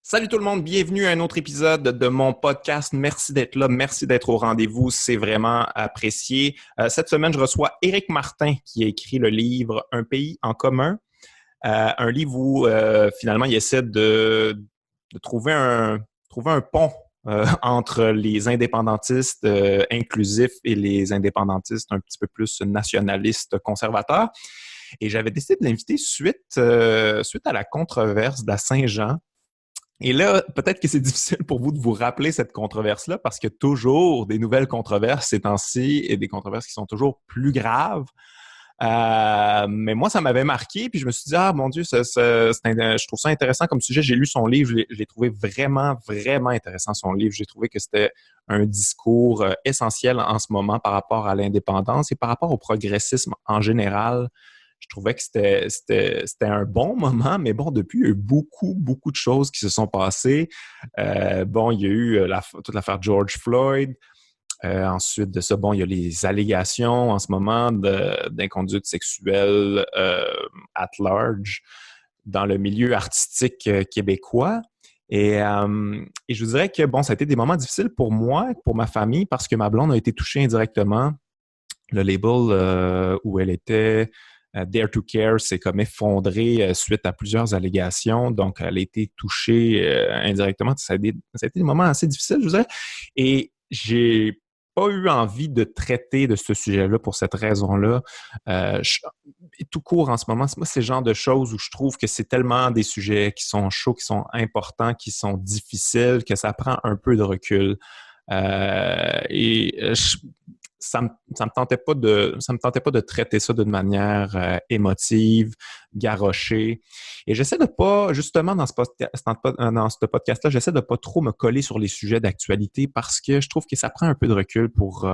Salut tout le monde, bienvenue à un autre épisode de mon podcast. Merci d'être là, merci d'être au rendez-vous, c'est vraiment apprécié. Cette semaine, je reçois Éric Martin qui a écrit le livre Un pays en commun, un livre où finalement il essaie de trouver un pont entre les indépendantistes inclusifs et les indépendantistes un petit peu plus nationalistes conservateurs. Et j'avais décidé de l'inviter suite à la controverse de la Saint-Jean. Et là, peut-être que c'est difficile pour vous de vous rappeler cette controverse-là parce qu'il y a toujours des nouvelles controverses ces temps-ci et des controverses qui sont toujours plus graves. Mais moi, ça m'avait marqué, puis je me suis dit, ah mon Dieu, je trouve ça intéressant comme sujet. J'ai lu son livre, je l'ai trouvé vraiment, vraiment intéressant, son livre. J'ai trouvé que c'était un discours essentiel en ce moment par rapport à l'indépendance et par rapport au progressisme en général. Je trouvais que c'était un bon moment, mais bon, depuis, il y a eu beaucoup, beaucoup de choses qui se sont passées. Bon, il y a eu toute l'affaire George Floyd. Ensuite de ça, bon, il y a les allégations en ce moment d'inconduite sexuelle at large dans le milieu artistique québécois. Et je vous dirais que, bon, ça a été des moments difficiles pour moi, pour ma famille, parce que ma blonde a été touchée indirectement. Le label où elle était, Dare to Care, s'est comme effondré suite à plusieurs allégations. Donc, elle a été touchée indirectement. Ça a été des moments assez difficiles, je vous dirais. Et j'ai pas eu envie de traiter de ce sujet-là pour cette raison-là. Tout court en ce moment, moi, c'est le genre de choses où je trouve que c'est tellement des sujets qui sont chauds, qui sont importants, qui sont difficiles, que ça prend un peu de recul. Ça me tentait pas de traiter ça d'une manière émotive, garrochée. Et j'essaie de pas, justement, dans ce podcast-là, j'essaie de pas trop me coller sur les sujets d'actualité parce que je trouve que ça prend un peu de recul pour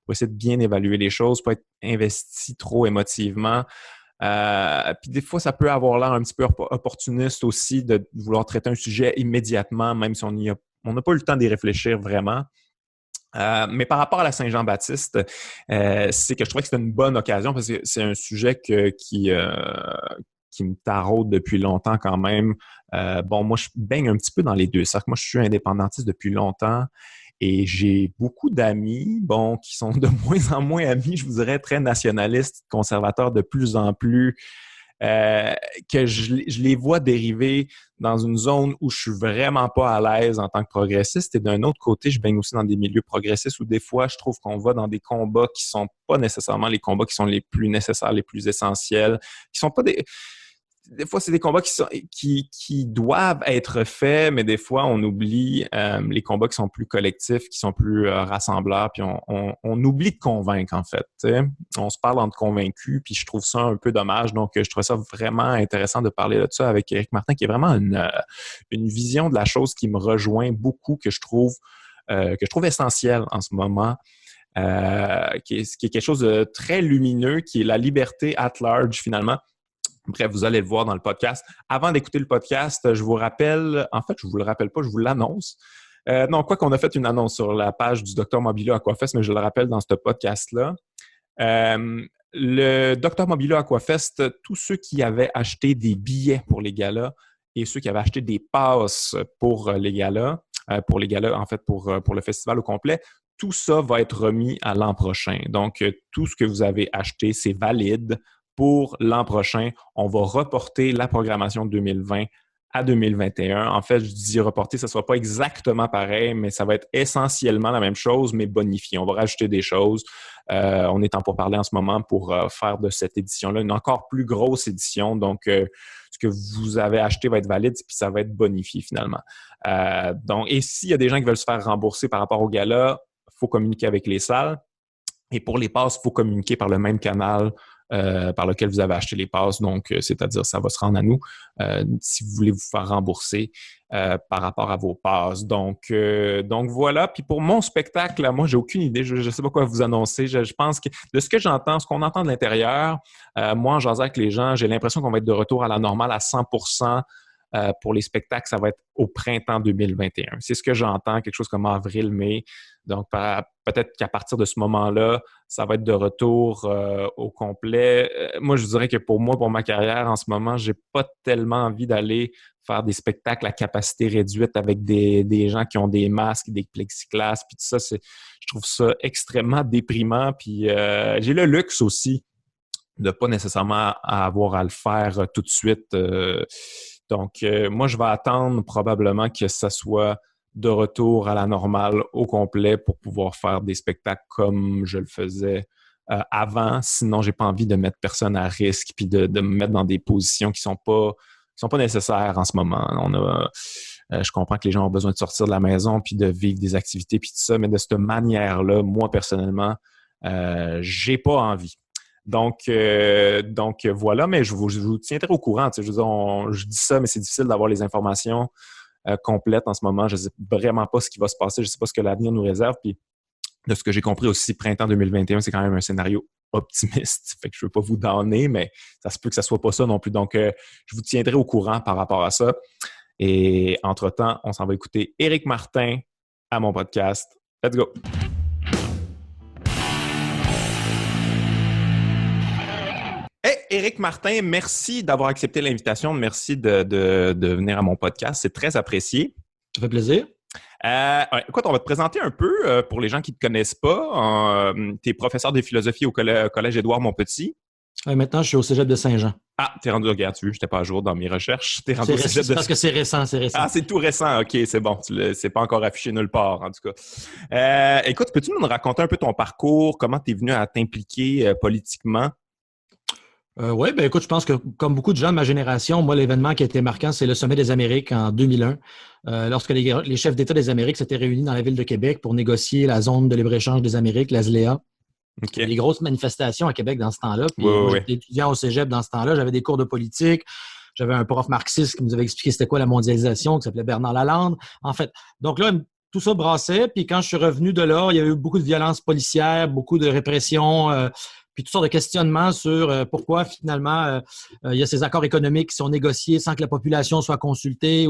essayer de bien évaluer les choses, pas être investi trop émotivement. Puis des fois, ça peut avoir l'air un petit peu opportuniste aussi de vouloir traiter un sujet immédiatement, même si on n'a pas eu le temps d'y réfléchir vraiment. Mais par rapport à la Saint-Jean-Baptiste, c'est que je trouvais que c'était une bonne occasion parce que c'est un sujet qui me taraude depuis longtemps quand même. Bon, moi, je baigne un petit peu dans les deux cercles. Moi, je suis indépendantiste depuis longtemps et j'ai beaucoup d'amis, bon, qui sont de moins en moins amis, je vous dirais, très nationalistes, conservateurs de plus en plus que je les vois dériver dans une zone où je suis vraiment pas à l'aise en tant que progressiste. Et d'un autre côté, je baigne aussi dans des milieux progressistes où des fois, je trouve qu'on va dans des combats qui sont pas nécessairement les combats qui sont les plus nécessaires, les plus essentiels, qui sont pas des fois, c'est des combats qui doivent être faits, mais des fois, on oublie les combats qui sont plus collectifs, qui sont plus rassembleurs, puis on oublie de convaincre, en fait. T'sais. On se parle entre convaincus, puis je trouve ça un peu dommage. Donc, je trouve ça vraiment intéressant de parler de ça avec Éric Martin, qui est vraiment une vision de la chose qui me rejoint beaucoup, que je trouve essentielle en ce moment. Qui est quelque chose de très lumineux, qui est la liberté at large, finalement. Bref, vous allez le voir dans le podcast. Avant d'écouter le podcast, je vous rappelle, en fait, je ne vous le rappelle pas, je vous l'annonce. Non, quoi qu'on a fait une annonce sur la page du Dr Mobilo Aquafest, mais je le rappelle dans ce podcast-là. Le Dr Mobilo Aquafest, tous ceux qui avaient acheté des billets pour les galas et ceux qui avaient acheté des passes pour les galas, en fait, pour le festival au complet, tout ça va être remis à l'an prochain. Donc, tout ce que vous avez acheté, c'est valide pour l'an prochain. On va reporter la programmation 2020 à 2021. En fait, je dis reporter, ça ne sera pas exactement pareil, mais ça va être essentiellement la même chose, mais bonifié. On va rajouter des choses. On est en pourparlers en ce moment pour faire de cette édition-là une encore plus grosse édition. Donc, ce que vous avez acheté va être valide, puis ça va être bonifié finalement. Et s'il y a des gens qui veulent se faire rembourser par rapport au gala, il faut communiquer avec les salles. Et pour les passes, il faut communiquer par le même canal par lequel vous avez acheté les passes. Donc, c'est-à-dire, ça va se rendre à nous si vous voulez vous faire rembourser par rapport à vos passes. Donc voilà. Puis pour mon spectacle, moi, j'ai aucune idée. Je ne sais pas quoi vous annoncer. Je pense que de ce que j'entends, ce qu'on entend de l'intérieur, moi, en jasant avec les gens, j'ai l'impression qu'on va être de retour à la normale à 100%. pour les spectacles, ça va être au printemps 2021. C'est ce que j'entends, quelque chose comme avril, mai. Donc, peut-être qu'à partir de ce moment-là, ça va être de retour au complet. Moi, je dirais que pour ma carrière, en ce moment, j'ai pas tellement envie d'aller faire des spectacles à capacité réduite avec des gens qui ont des masques, des plexiglas, puis tout ça. Je trouve ça extrêmement déprimant. Puis j'ai le luxe aussi de pas nécessairement avoir à le faire tout de suite. Donc, moi, je vais attendre probablement que ça soit de retour à la normale au complet pour pouvoir faire des spectacles comme je le faisais avant. Sinon, j'ai pas envie de mettre personne à risque puis de me mettre dans des positions qui sont pas nécessaires en ce moment. Je comprends que les gens ont besoin de sortir de la maison puis de vivre des activités puis tout ça, mais de cette manière-là, moi, personnellement, j'ai pas envie. Donc voilà, mais je vous tiendrai au courant. Je veux dire, je dis ça, mais c'est difficile d'avoir les informations complètes en ce moment. Je ne sais vraiment pas ce qui va se passer. Je ne sais pas ce que l'avenir nous réserve. Puis de ce que j'ai compris aussi, printemps 2021, c'est quand même un scénario optimiste. Fait que je ne veux pas vous donner, mais ça se peut que ça ne soit pas ça non plus. Donc, je vous tiendrai au courant par rapport à ça. Et entre-temps, on s'en va écouter Éric Martin à mon podcast. Let's go! Hey, Éric Martin, merci d'avoir accepté l'invitation. Merci de venir à mon podcast. C'est très apprécié. Ça fait plaisir. Écoute, on va te présenter un peu pour les gens qui ne te connaissent pas. Tu es professeur de philosophie au Collège Édouard-Montpetit. Maintenant, je suis au cégep de Saint-Jean. Ah, t'es rendu, regarde, tu vois, je n'étais pas à jour dans mes recherches. T'es rendu au cégep de... parce que c'est récent. Ah, c'est tout récent. OK, c'est bon. C'est pas encore affiché nulle part, en tout cas. Écoute, peux-tu nous raconter un peu ton parcours? Comment tu es venu à t'impliquer politiquement? Oui, écoute, je pense que comme beaucoup de gens de ma génération, moi, l'événement qui a été marquant, c'est le Sommet des Amériques en 2001, lorsque les chefs d'État des Amériques s'étaient réunis dans la ville de Québec pour négocier la zone de libre-échange des Amériques, la ZLEA. Okay. Il y a des grosses manifestations à Québec dans ce temps-là. Puis moi, j'étais étudiant au cégep dans ce temps-là. J'avais des cours de politique. J'avais un prof marxiste qui nous avait expliqué c'était quoi la mondialisation, qui s'appelait Bernard Lalande. En fait, donc là, tout ça brassait. Puis quand je suis revenu de là, il y a eu beaucoup de violences policières, beaucoup de répression, puis toutes sortes de questionnements sur pourquoi finalement il y a ces accords économiques qui sont négociés sans que la population soit consultée.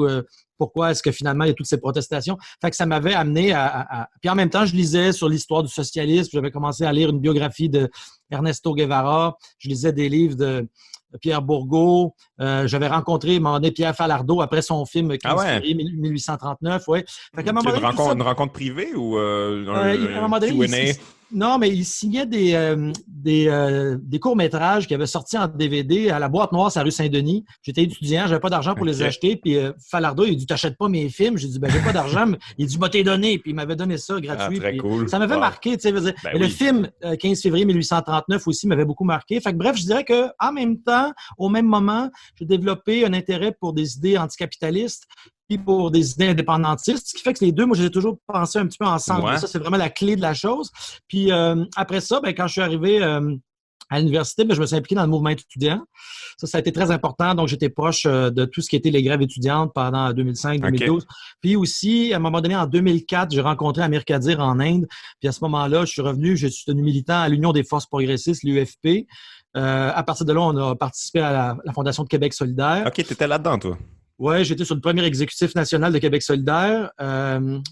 Pourquoi est-ce que finalement il y a toutes ces protestations? Fait que ça m'avait amené à... Puis en même temps, je lisais sur l'histoire du socialisme. J'avais commencé à lire une biographie de Ernesto Guevara. Je lisais des livres de Pierre Bourgault. J'avais rencontré mon ami Pierre Falardeau après son film 15 février 1839. Ouais. Fait qu'à un moment donné, une rencontre privée ou à un moment donné, non, mais il signait des courts-métrages qui avaient sorti en DVD à la Boîte Noire, sur la rue Saint-Denis. J'étais étudiant, j'avais pas d'argent pour les acheter. Puis Falardeau, il dit, t'achètes pas mes films? J'ai dit, j'ai pas d'argent. Mais il dit, t'es donné. Puis il m'avait donné ça gratuit. Très cool. Ça m'avait marqué, tu sais. Le film 15 février 1839 aussi m'avait beaucoup marqué. Fait que bref, je dirais que en même temps, au même moment, j'ai développé un intérêt pour des idées anticapitalistes puis pour des idées indépendantistes, ce qui fait que les deux, moi, j'ai toujours pensé un petit peu ensemble. Ouais. Ça, c'est vraiment la clé de la chose. Puis après ça, quand je suis arrivé à l'université, je me suis impliqué dans le mouvement étudiant. Ça a été très important. Donc, j'étais proche de tout ce qui était les grèves étudiantes pendant 2005-2012. Okay. Puis aussi, à un moment donné, en 2004, j'ai rencontré Amir Kadir en Inde. Puis à ce moment-là, je suis revenu, je suis devenu militant à l'Union des forces progressistes, l'UFP. À partir de là, on a participé à la Fondation de Québec solidaire. OK, tu étais là-dedans, toi. Oui, j'étais sur le premier exécutif national de Québec solidaire.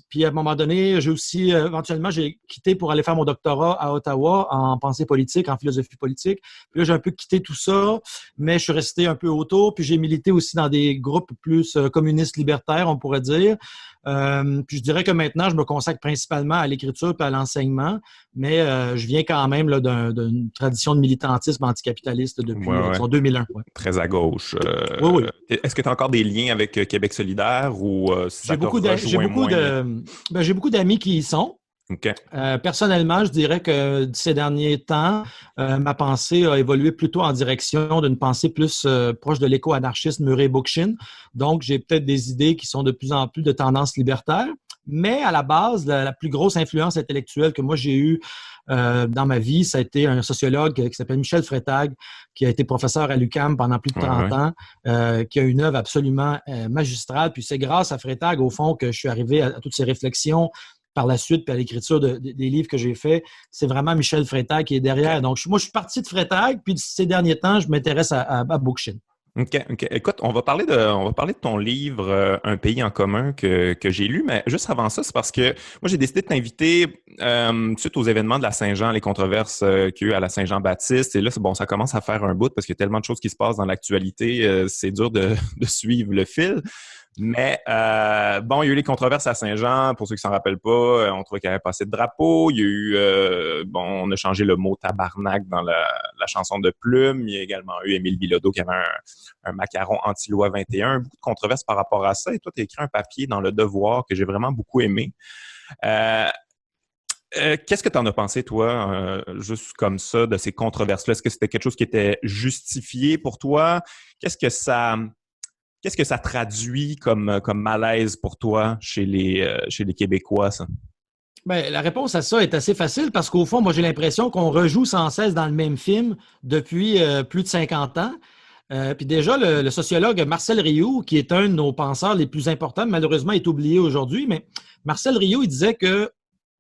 Puis à un moment donné, j'ai aussi, éventuellement, j'ai quitté pour aller faire mon doctorat à Ottawa en pensée politique, en philosophie politique. Puis là, j'ai un peu quitté tout ça, mais je suis resté un peu autour. Puis j'ai milité aussi dans des groupes plus communistes libertaires, on pourrait dire. Puis je dirais que maintenant, je me consacre principalement à l'écriture et à l'enseignement, mais je viens quand même là, d'une tradition de militantisme anticapitaliste depuis 2001. Ouais. Très à gauche. Oui. Est-ce que tu as encore des liens avec Québec solidaire ou j'ai beaucoup d'amis qui y sont. Okay. Personnellement, je dirais que ces derniers temps, ma pensée a évolué plutôt en direction d'une pensée plus proche de l'éco-anarchiste Murray Bookchin. Donc, j'ai peut-être des idées qui sont de plus en plus de tendance libertaire. Mais à la base, la plus grosse influence intellectuelle que moi j'ai eue dans ma vie, ça a été un sociologue qui s'appelle Michel Freytag, qui a été professeur à l'UQAM pendant plus de 30 ans, qui a une œuvre absolument magistrale. Puis c'est grâce à Freytag, au fond, que je suis arrivé à toutes ces réflexions par la suite, puis à l'écriture des livres que j'ai faits. C'est vraiment Michel Freytag qui est derrière. Donc, moi, je suis parti de Freytag, puis ces derniers temps, je m'intéresse à Bookchin. OK. Écoute, on va parler de ton livre Un pays en commun que j'ai lu, mais juste avant ça, c'est parce que moi, j'ai décidé de t'inviter suite aux événements de la Saint-Jean, les controverses qu'il y a eu à la Saint-Jean-Baptiste. Et là, bon, ça commence à faire un bout parce qu'il y a tellement de choses qui se passent dans l'actualité, c'est dur de suivre le fil. Mais bon, il y a eu les controverses à Saint-Jean, pour ceux qui s'en rappellent pas, on trouvait qu'il y avait pas assez de drapeaux. Il y a eu, bon, on a changé le mot tabarnak dans la chanson de Plume. Il y a également eu Émile Bilodeau qui avait un macaron anti-loi 21. Beaucoup de controverses par rapport à ça. Et toi, tu as écrit un papier dans Le Devoir que j'ai vraiment beaucoup aimé. Euh, Qu'est-ce que tu en as pensé, toi, juste comme ça, de ces controverses-là? Est-ce que c'était quelque chose qui était justifié pour toi? Qu'est-ce que ça... Qu'est-ce que ça traduit comme malaise pour toi chez les Québécois, ça? Ben, la réponse à ça est assez facile parce qu'au fond, moi, j'ai l'impression qu'on rejoue sans cesse dans le même film depuis plus de 50 ans. Puis déjà, le sociologue Marcel Rioux, qui est un de nos penseurs les plus importants, malheureusement, est oublié aujourd'hui, mais Marcel Rioux, il disait que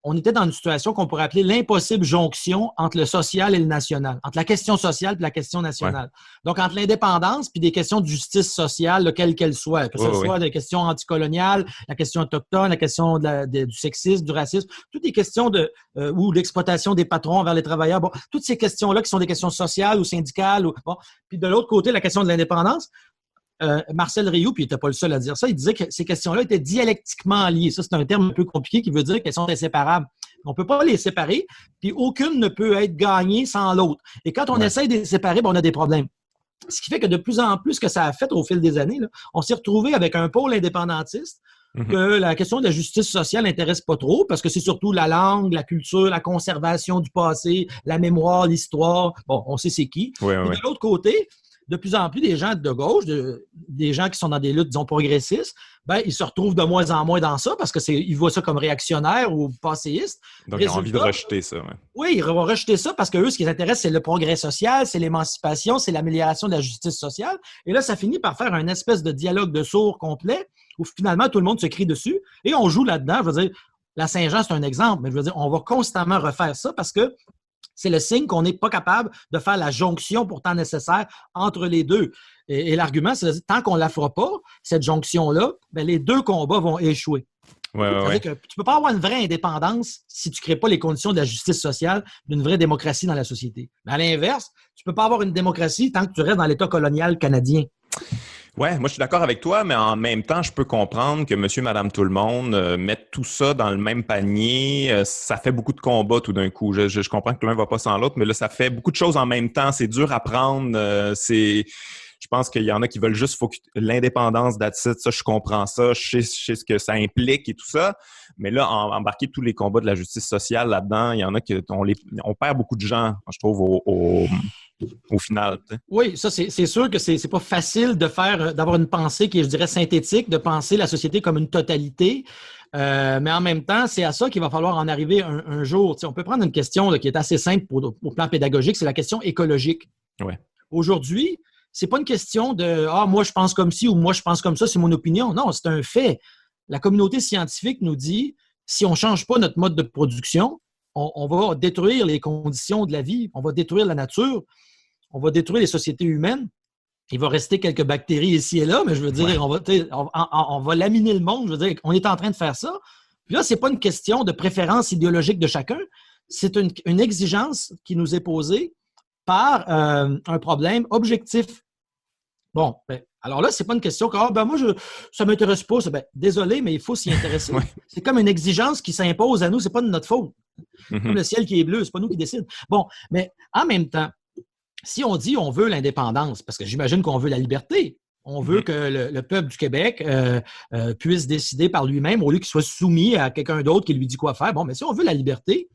on était dans une situation qu'on pourrait appeler l'impossible jonction entre le social et le national, entre la question sociale et la question nationale. Ouais. Donc, entre l'indépendance puis des questions de justice sociale, quelles qu'elles soient, que ce soit des questions anticoloniales, la question autochtone, la question du sexisme, du racisme, toutes les questions ou l'exploitation des patrons envers les travailleurs, bon, toutes ces questions-là qui sont des questions sociales ou syndicales. Bon. Puis de l'autre côté, la question de l'indépendance, Marcel Rioux, puis il n'était pas le seul à dire ça, il disait que ces questions-là étaient dialectiquement liées. Ça, c'est un terme un peu compliqué qui veut dire qu'elles sont inséparables. On ne peut pas les séparer, puis aucune ne peut être gagnée sans l'autre. Et quand on essaie de les séparer, on a des problèmes. Ce qui fait que de plus en plus, que ça a fait au fil des années, là, on s'est retrouvé avec un pôle indépendantiste que la question de la justice sociale n'intéresse pas trop parce que c'est surtout la langue, la culture, la conservation du passé, la mémoire, l'histoire. Bon, on sait c'est qui. Et de l'autre côté, de plus en plus, des gens de gauche, des gens qui sont dans des luttes, disons, progressistes, ben, ils se retrouvent de moins en moins dans ça parce qu'ils voient ça comme réactionnaire ou passéiste. Donc, ils ont envie de rejeter ça. Ouais. Oui, ils vont rejeter ça parce qu'eux, ce qui les intéresse, c'est le progrès social, c'est l'émancipation, c'est l'amélioration de la justice sociale. Et là, ça finit par faire une espèce de dialogue de sourds complet où finalement, tout le monde se crie dessus et on joue là-dedans. Je veux dire, la Saint-Jean, c'est un exemple, mais je veux dire, on va constamment refaire ça parce que c'est le signe qu'on n'est pas capable de faire la jonction pourtant nécessaire entre les deux. Et l'argument, c'est tant qu'on ne la fera pas, cette jonction-là, ben les deux combats vont échouer. C'est-à-dire que tu ne peux pas avoir une vraie indépendance si tu ne crées pas les conditions de la justice sociale, d'une vraie démocratie dans la société. Mais à l'inverse, tu ne peux pas avoir une démocratie tant que tu restes dans l'État colonial canadien. Ouais, moi je suis d'accord avec toi, mais en même temps, je peux comprendre que monsieur, madame, tout le monde mettent tout ça dans le même panier. Ça fait beaucoup de combats tout d'un coup. Je comprends que l'un ne va pas sans l'autre, mais là, ça fait beaucoup de choses en même temps. C'est dur à prendre. Je pense qu'il y en a qui veulent juste l'indépendance d'Atit. Ça, je comprends ça. Je sais ce que ça implique et tout ça. Mais là, embarquer tous les combats de la justice sociale là-dedans, il y en a on perd beaucoup de gens, je trouve, au final. T'sais. Oui, ça, c'est sûr que c'est pas facile d'avoir une pensée qui est, je dirais, synthétique, de penser la société comme une totalité. Mais en même temps, c'est à ça qu'il va falloir en arriver un jour. T'sais, on peut prendre une question là, qui est assez simple au plan pédagogique, c'est la question écologique. Ouais. Aujourd'hui, c'est pas une question de « Ah, moi, je pense comme ci » ou « Moi, je pense comme ça, c'est mon opinion ». Non, c'est un fait. La communauté scientifique nous dit si on ne change pas notre mode de production, on va détruire les conditions de la vie, on va détruire la nature, on va détruire les sociétés humaines. Il va rester quelques bactéries ici et là, mais je veux dire, on va laminer le monde. Je veux dire, on est en train de faire ça. Puis là, ce n'est pas une question de préférence idéologique de chacun. C'est une exigence qui nous est posée par un problème objectif. Bon, ben, alors là, ce n'est pas une question que moi, ça ne m'intéresse pas. Désolé, mais il faut s'y intéresser. C'est comme une exigence qui s'impose à nous, ce n'est pas de notre faute. Comme le ciel qui est bleu, ce n'est pas nous qui décide. Bon, mais en même temps, si on dit on veut l'indépendance, parce que j'imagine qu'on veut la liberté, on veut que le peuple du Québec puisse décider par lui-même au lieu qu'il soit soumis à quelqu'un d'autre qui lui dit quoi faire. Bon, mais si on veut la liberté,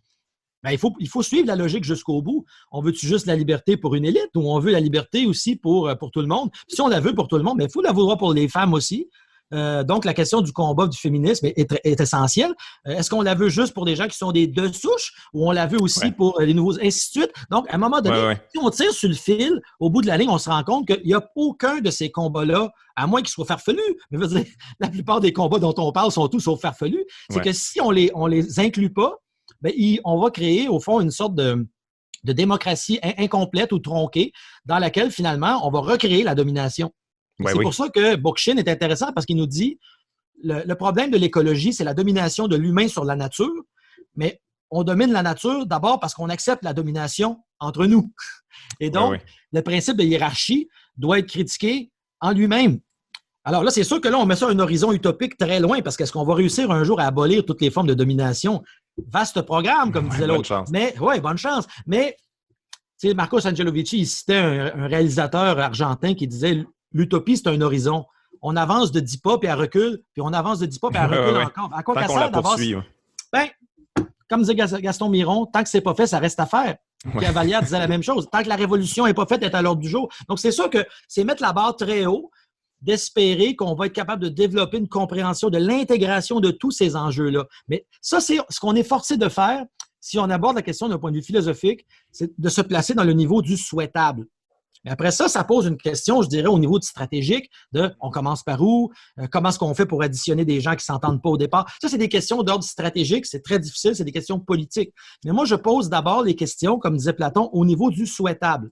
ben, il faut suivre la logique jusqu'au bout. On veut-tu juste la liberté pour une élite ou on veut la liberté aussi pour tout le monde? Si on la veut pour tout le monde, mais il faut la vouloir pour les femmes aussi. Donc, la question du combat du féminisme est essentielle. Est-ce qu'on la veut juste pour des gens qui sont des deux souches ou on la veut aussi pour les nouveaux, ainsi de suite? Donc, à un moment donné, si on tire sur le fil, au bout de la ligne, on se rend compte qu'il n'y a aucun de ces combats-là, à moins qu'ils soient farfelus. Mais je veux dire, la plupart des combats dont on parle sont tous sauf farfelus. C'est que si on les inclut pas, ben, on va créer, au fond, une sorte de de démocratie incomplète ou tronquée dans laquelle, finalement, on va recréer la domination. C'est pour ça que Bookchin est intéressant parce qu'il nous dit le problème de l'écologie, c'est la domination de l'humain sur la nature, mais on domine la nature d'abord parce qu'on accepte la domination entre nous. Et donc, le principe de hiérarchie doit être critiqué en lui-même. Alors là, c'est sûr que là, on met ça à un horizon utopique très loin parce qu'est-ce qu'on va réussir un jour à abolir toutes les formes de domination? Vaste programme, comme disait l'autre. Mais oui, bonne chance. Mais, tu sais, Marcos Angelovici, il citait un réalisateur argentin qui disait l'utopie, c'est un horizon. On avance de 10 pas, puis elle recule, puis on avance de 10 pas, puis elle recule encore. À quoi ça sert d'avancer? Ben, comme disait Gaston Miron, tant que c'est pas fait, ça reste à faire. Pierre Vallière disait la même chose. Tant que la révolution n'est pas faite, elle est à l'ordre du jour. Donc, c'est sûr que c'est mettre la barre très haut, d'espérer qu'on va être capable de développer une compréhension de l'intégration de tous ces enjeux-là. Mais ça, c'est ce qu'on est forcé de faire si on aborde la question d'un point de vue philosophique, c'est de se placer dans le niveau du souhaitable. Mais après ça, ça pose une question, je dirais, au niveau stratégique de on commence par où, comment est-ce qu'on fait pour additionner des gens qui ne s'entendent pas au départ. Ça, c'est des questions d'ordre stratégique, c'est très difficile, c'est des questions politiques. Mais moi, je pose d'abord les questions, comme disait Platon, au niveau du souhaitable.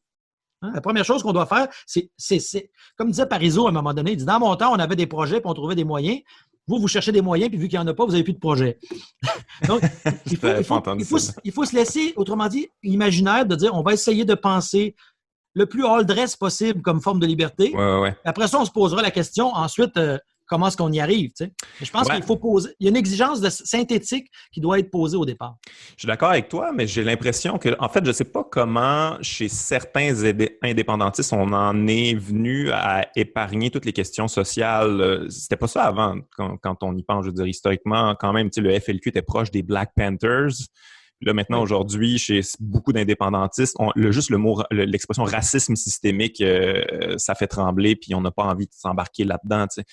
La première chose qu'on doit faire, c'est comme disait Parizeau à un moment donné, il dit, dans mon temps, on avait des projets puis on trouvait des moyens. Vous cherchez des moyens, puis vu qu'il n'y en a pas, vous n'avez plus de projet. Donc, il faut se laisser, autrement dit, imaginaire de dire, on va essayer de penser le plus all-dress possible comme forme de liberté. Après ça, on se posera la question, ensuite, comment est-ce qu'on y arrive? Tu sais? Je pense qu'il faut poser. Il y a une exigence synthétique qui doit être posée au départ. Je suis d'accord avec toi, mais j'ai l'impression que, en fait, je ne sais pas comment, chez certains indépendantistes, on en est venu à épargner toutes les questions sociales. C'était pas ça avant, quand on y pense, je veux dire, historiquement, quand même, tu sais, le FLQ était proche des Black Panthers. Là, maintenant, aujourd'hui, chez beaucoup d'indépendantistes, juste l'expression racisme systémique, ça fait trembler, puis on n'a pas envie de s'embarquer là-dedans, tu sais.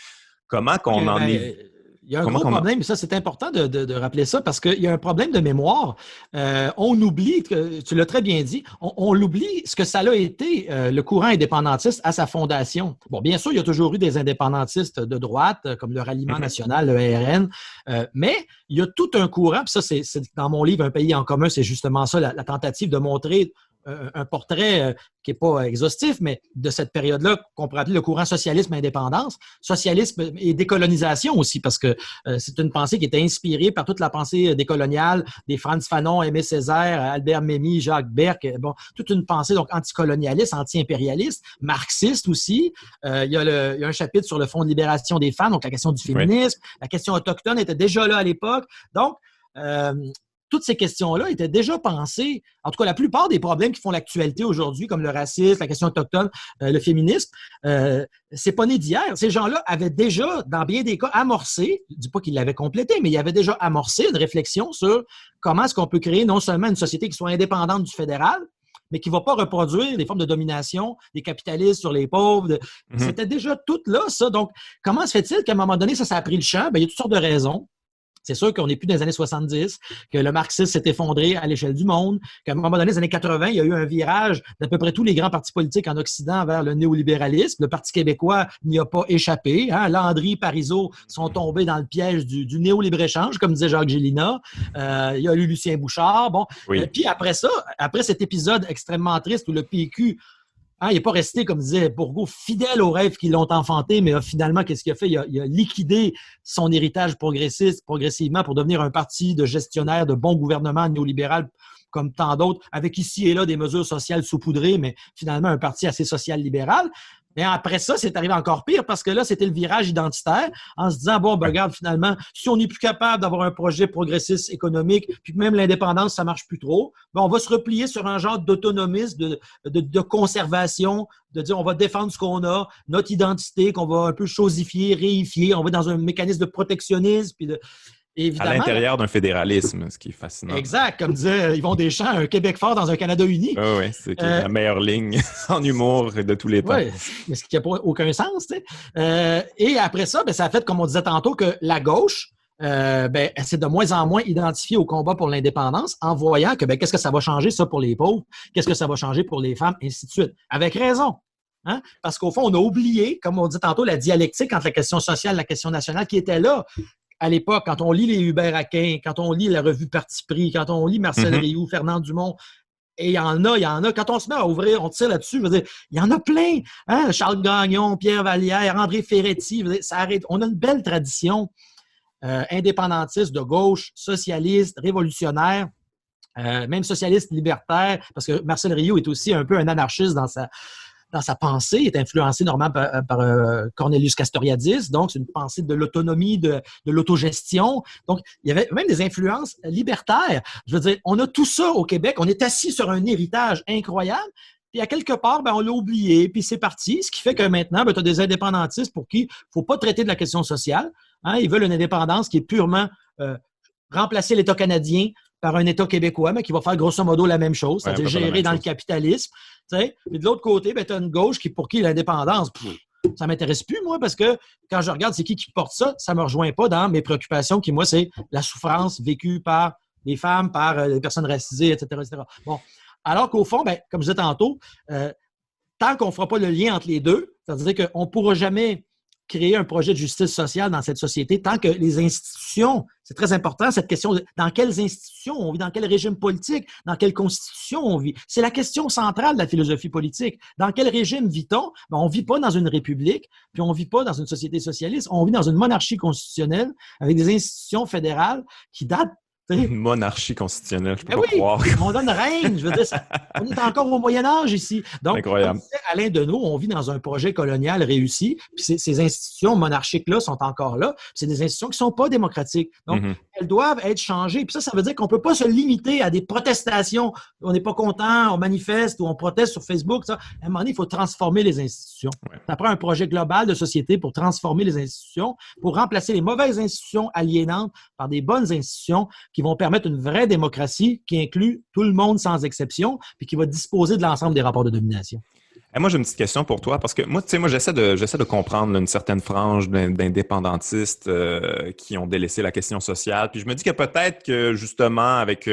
Comment qu'on en est... Il y a un gros problème, et ça, c'est important de rappeler ça, parce qu'il y a un problème de mémoire. On oublie, tu l'as très bien dit, on l'oublie ce que ça a été, le courant indépendantiste à sa fondation. Bon, bien sûr, il y a toujours eu des indépendantistes de droite, comme le Ralliement national, le RN, mais il y a tout un courant, puis ça, c'est dans mon livre « Un pays en commun », c'est justement ça, la tentative de montrer un portrait qui n'est pas exhaustif, mais de cette période-là qu'on pourrait appeler le courant socialisme-indépendance, socialisme et décolonisation aussi, parce que c'est une pensée qui était inspirée par toute la pensée décoloniale des Frantz Fanon, Aimé Césaire, Albert Memmi, Jacques Berck, bon, toute une pensée donc anticolonialiste, anti-impérialiste, marxiste aussi. Il y a un chapitre sur le Fonds de libération des femmes, donc la question du féminisme, la question autochtone était déjà là à l'époque. Donc, toutes ces questions-là étaient déjà pensées. En tout cas, la plupart des problèmes qui font l'actualité aujourd'hui, comme le racisme, la question autochtone, le féminisme, c'est pas né d'hier. Ces gens-là avaient déjà, dans bien des cas, amorcé, je ne dis pas qu'ils l'avaient complété, mais ils avaient déjà amorcé une réflexion sur comment est-ce qu'on peut créer non seulement une société qui soit indépendante du fédéral, mais qui ne va pas reproduire des formes de domination des capitalistes sur les pauvres. C'était déjà tout là, ça. Donc, comment se fait-il qu'à un moment donné, ça a pris le champ? Bien, il y a toutes sortes de raisons. C'est sûr qu'on n'est plus dans les années 70, que le marxisme s'est effondré à l'échelle du monde, qu'à un moment donné, dans les années 80, il y a eu un virage d'à peu près tous les grands partis politiques en Occident vers le néolibéralisme. Le Parti québécois n'y a pas échappé. Hein? Landry, Parizeau sont tombés dans le piège du néo-libre-échange, comme disait Jacques Gélinas. Il y a eu Lucien Bouchard. Bon. Puis après ça, après cet épisode extrêmement triste où le PQ... il n'est pas resté, comme disait Bourgault, fidèle aux rêves qui l'ont enfanté, mais finalement, qu'est-ce qu'il a fait? Il a liquidé son héritage progressiste progressivement pour devenir un parti de gestionnaire, de bon gouvernement néolibéral comme tant d'autres, avec ici et là des mesures sociales saupoudrées, mais finalement un parti assez social-libéral. Mais après ça, c'est arrivé encore pire parce que là, c'était le virage identitaire en se disant, bon, ben, regarde, finalement, si on n'est plus capable d'avoir un projet progressiste économique, puis même l'indépendance, ça marche plus trop, ben, on va se replier sur un genre d'autonomisme, de conservation, de dire on va défendre ce qu'on a, notre identité, qu'on va un peu chosifier, réifier, on va dans un mécanisme de protectionnisme, puis à l'intérieur d'un fédéralisme, ce qui est fascinant. Exact, comme disait Yvon Deschamps, un Québec fort dans un Canada uni. Oui, c'est la meilleure ligne en humour de tous les temps. Oui, mais ce qui n'a pas aucun sens. Tu sais. Et après ça, ça a fait, comme on disait tantôt, que la gauche s'est de moins en moins identifiée au combat pour l'indépendance en voyant que qu'est-ce que ça va changer ça pour les pauvres, qu'est-ce que ça va changer pour les femmes, et ainsi de suite. Avec raison. Hein? Parce qu'au fond, on a oublié, comme on dit tantôt, la dialectique entre la question sociale et la question nationale qui était là. À l'époque, quand on lit les Hubert Aquin, quand on lit la revue Parti pris, quand on lit Marcel Rioux, Fernand Dumont, Et il y en a. Quand on se met à ouvrir, on tire là-dessus, je veux dire, il y en a plein. Hein? Charles Gagnon, Pierre Vallière, André Ferretti, je veux dire, ça arrête. On a une belle tradition indépendantiste, de gauche, socialiste, révolutionnaire, même socialiste libertaire, parce que Marcel Rioux est aussi un peu un anarchiste dans sa pensée, il est influencé normalement par Cornelius Castoriadis, donc c'est une pensée de l'autonomie, de l'autogestion. Donc, il y avait même des influences libertaires. Je veux dire, on a tout ça au Québec, on est assis sur un héritage incroyable, puis à quelque part, on l'a oublié, puis c'est parti, ce qui fait que maintenant, tu as des indépendantistes pour qui il ne faut pas traiter de la question sociale. Hein, ils veulent une indépendance qui est purement remplacer l'État canadien par un État québécois, mais qui va faire grosso modo la même chose, c'est-à-dire gérer dans le capitalisme. Et de l'autre côté, tu as une gauche pour qui l'indépendance, ça ne m'intéresse plus, moi, parce que quand je regarde c'est qui porte ça, ça ne me rejoint pas dans mes préoccupations qui, moi, c'est la souffrance vécue par les femmes, par les personnes racisées, etc., etc. Bon. Alors qu'au fond, comme je disais tantôt, tant qu'on ne fera pas le lien entre les deux, c'est-à-dire qu'on ne pourra jamais créer un projet de justice sociale dans cette société tant que les institutions, c'est très important cette question de dans quelles institutions on vit, dans quel régime politique, dans quelle constitution on vit. C'est la question centrale de la philosophie politique. Dans quel régime vit-on? On ne vit pas dans une république, puis on ne vit pas dans une société socialiste, on vit dans une monarchie constitutionnelle avec des institutions fédérales qui datent. Une monarchie constitutionnelle, je peux pas croire. On donne règne, je veux dire, on est encore au Moyen-Âge ici. Donc, incroyable. comme disait Alain Deneau, on vit dans un projet colonial réussi, puis ces institutions monarchiques-là sont encore là, puis c'est des institutions qui ne sont pas démocratiques. Donc, elles doivent être changées. Puis ça veut dire qu'on ne peut pas se limiter à des protestations. On n'est pas content, on manifeste ou on proteste sur Facebook. Ça. À un moment donné, il faut transformer les institutions. Ça prend un projet global de société pour transformer les institutions, pour remplacer les mauvaises institutions aliénantes par des bonnes institutions qui vont permettre une vraie démocratie qui inclut tout le monde sans exception, puis qui va disposer de l'ensemble des rapports de domination. Et moi, j'ai une petite question pour toi, parce que moi, j'essaie de comprendre une certaine frange d'indépendantistes qui ont délaissé la question sociale. Puis je me dis que peut-être que, justement, avec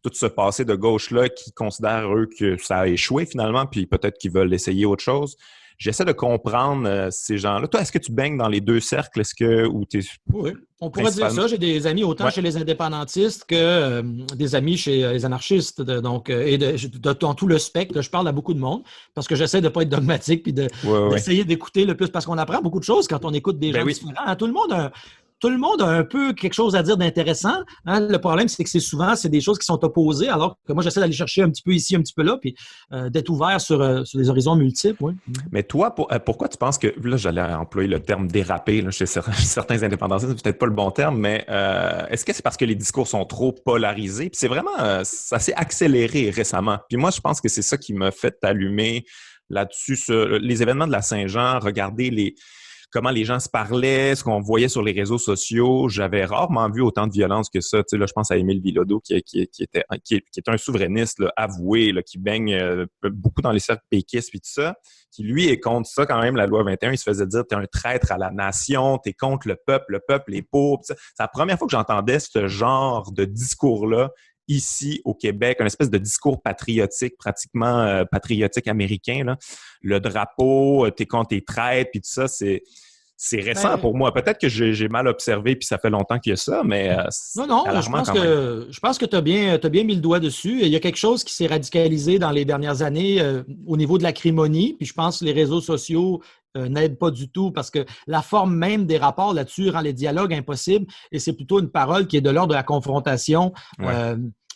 tout ce passé de gauche-là, qui considèrent, eux, que ça a échoué finalement, puis peut-être qu'ils veulent essayer autre chose. J'essaie de comprendre ces gens-là. Toi, est-ce que tu baignes dans les deux cercles? Oui, on pourrait dire ça. J'ai des amis autant chez les indépendantistes que des amis chez les anarchistes. Donc, dans tout le spectre, je parle à beaucoup de monde parce que j'essaie de ne pas être dogmatique puis d'essayer d'écouter le plus parce qu'on apprend beaucoup de choses quand on écoute des gens différents. Hein, tout le monde a un peu quelque chose à dire d'intéressant. Hein? Le problème, c'est que c'est des choses qui sont opposées, alors que moi, j'essaie d'aller chercher un petit peu ici, un petit peu là, puis d'être ouvert sur des horizons multiples. Oui. Mais toi, pourquoi tu penses que, là, j'allais employer le terme déraper là, chez certains indépendantistes, c'est peut-être pas le bon terme, mais est-ce que c'est parce que les discours sont trop polarisés? Puis c'est vraiment, ça s'est accéléré récemment. Puis moi, je pense que c'est ça qui m'a fait allumer là-dessus, sur les événements de la Saint-Jean, regarder comment les gens se parlaient, ce qu'on voyait sur les réseaux sociaux. J'avais rarement vu autant de violence que ça. Tu sais, là, je pense à Émile Bilodeau, qui est un souverainiste là, avoué, là, qui baigne beaucoup dans les cercles péquistes et tout ça, qui, lui, est contre ça quand même, la loi 21. Il se faisait dire « t'es un traître à la nation, t'es contre le peuple est pauvre ». C'est la première fois que j'entendais ce genre de discours-là ici au Québec, une espèce de discours patriotique, pratiquement patriotique américain. Là. Le drapeau, t'es contre tes traîtres, puis tout ça, c'est récent pour moi. Peut-être que j'ai mal observé, puis ça fait longtemps qu'il y a ça, mais non, je pense que tu as bien mis le doigt dessus. Il y a quelque chose qui s'est radicalisé dans les dernières années au niveau de l'acrimonie, puis je pense que les réseaux sociaux n'aident pas du tout parce que la forme même des rapports là-dessus rend les dialogues impossibles et c'est plutôt une parole qui est de l'ordre de la confrontation.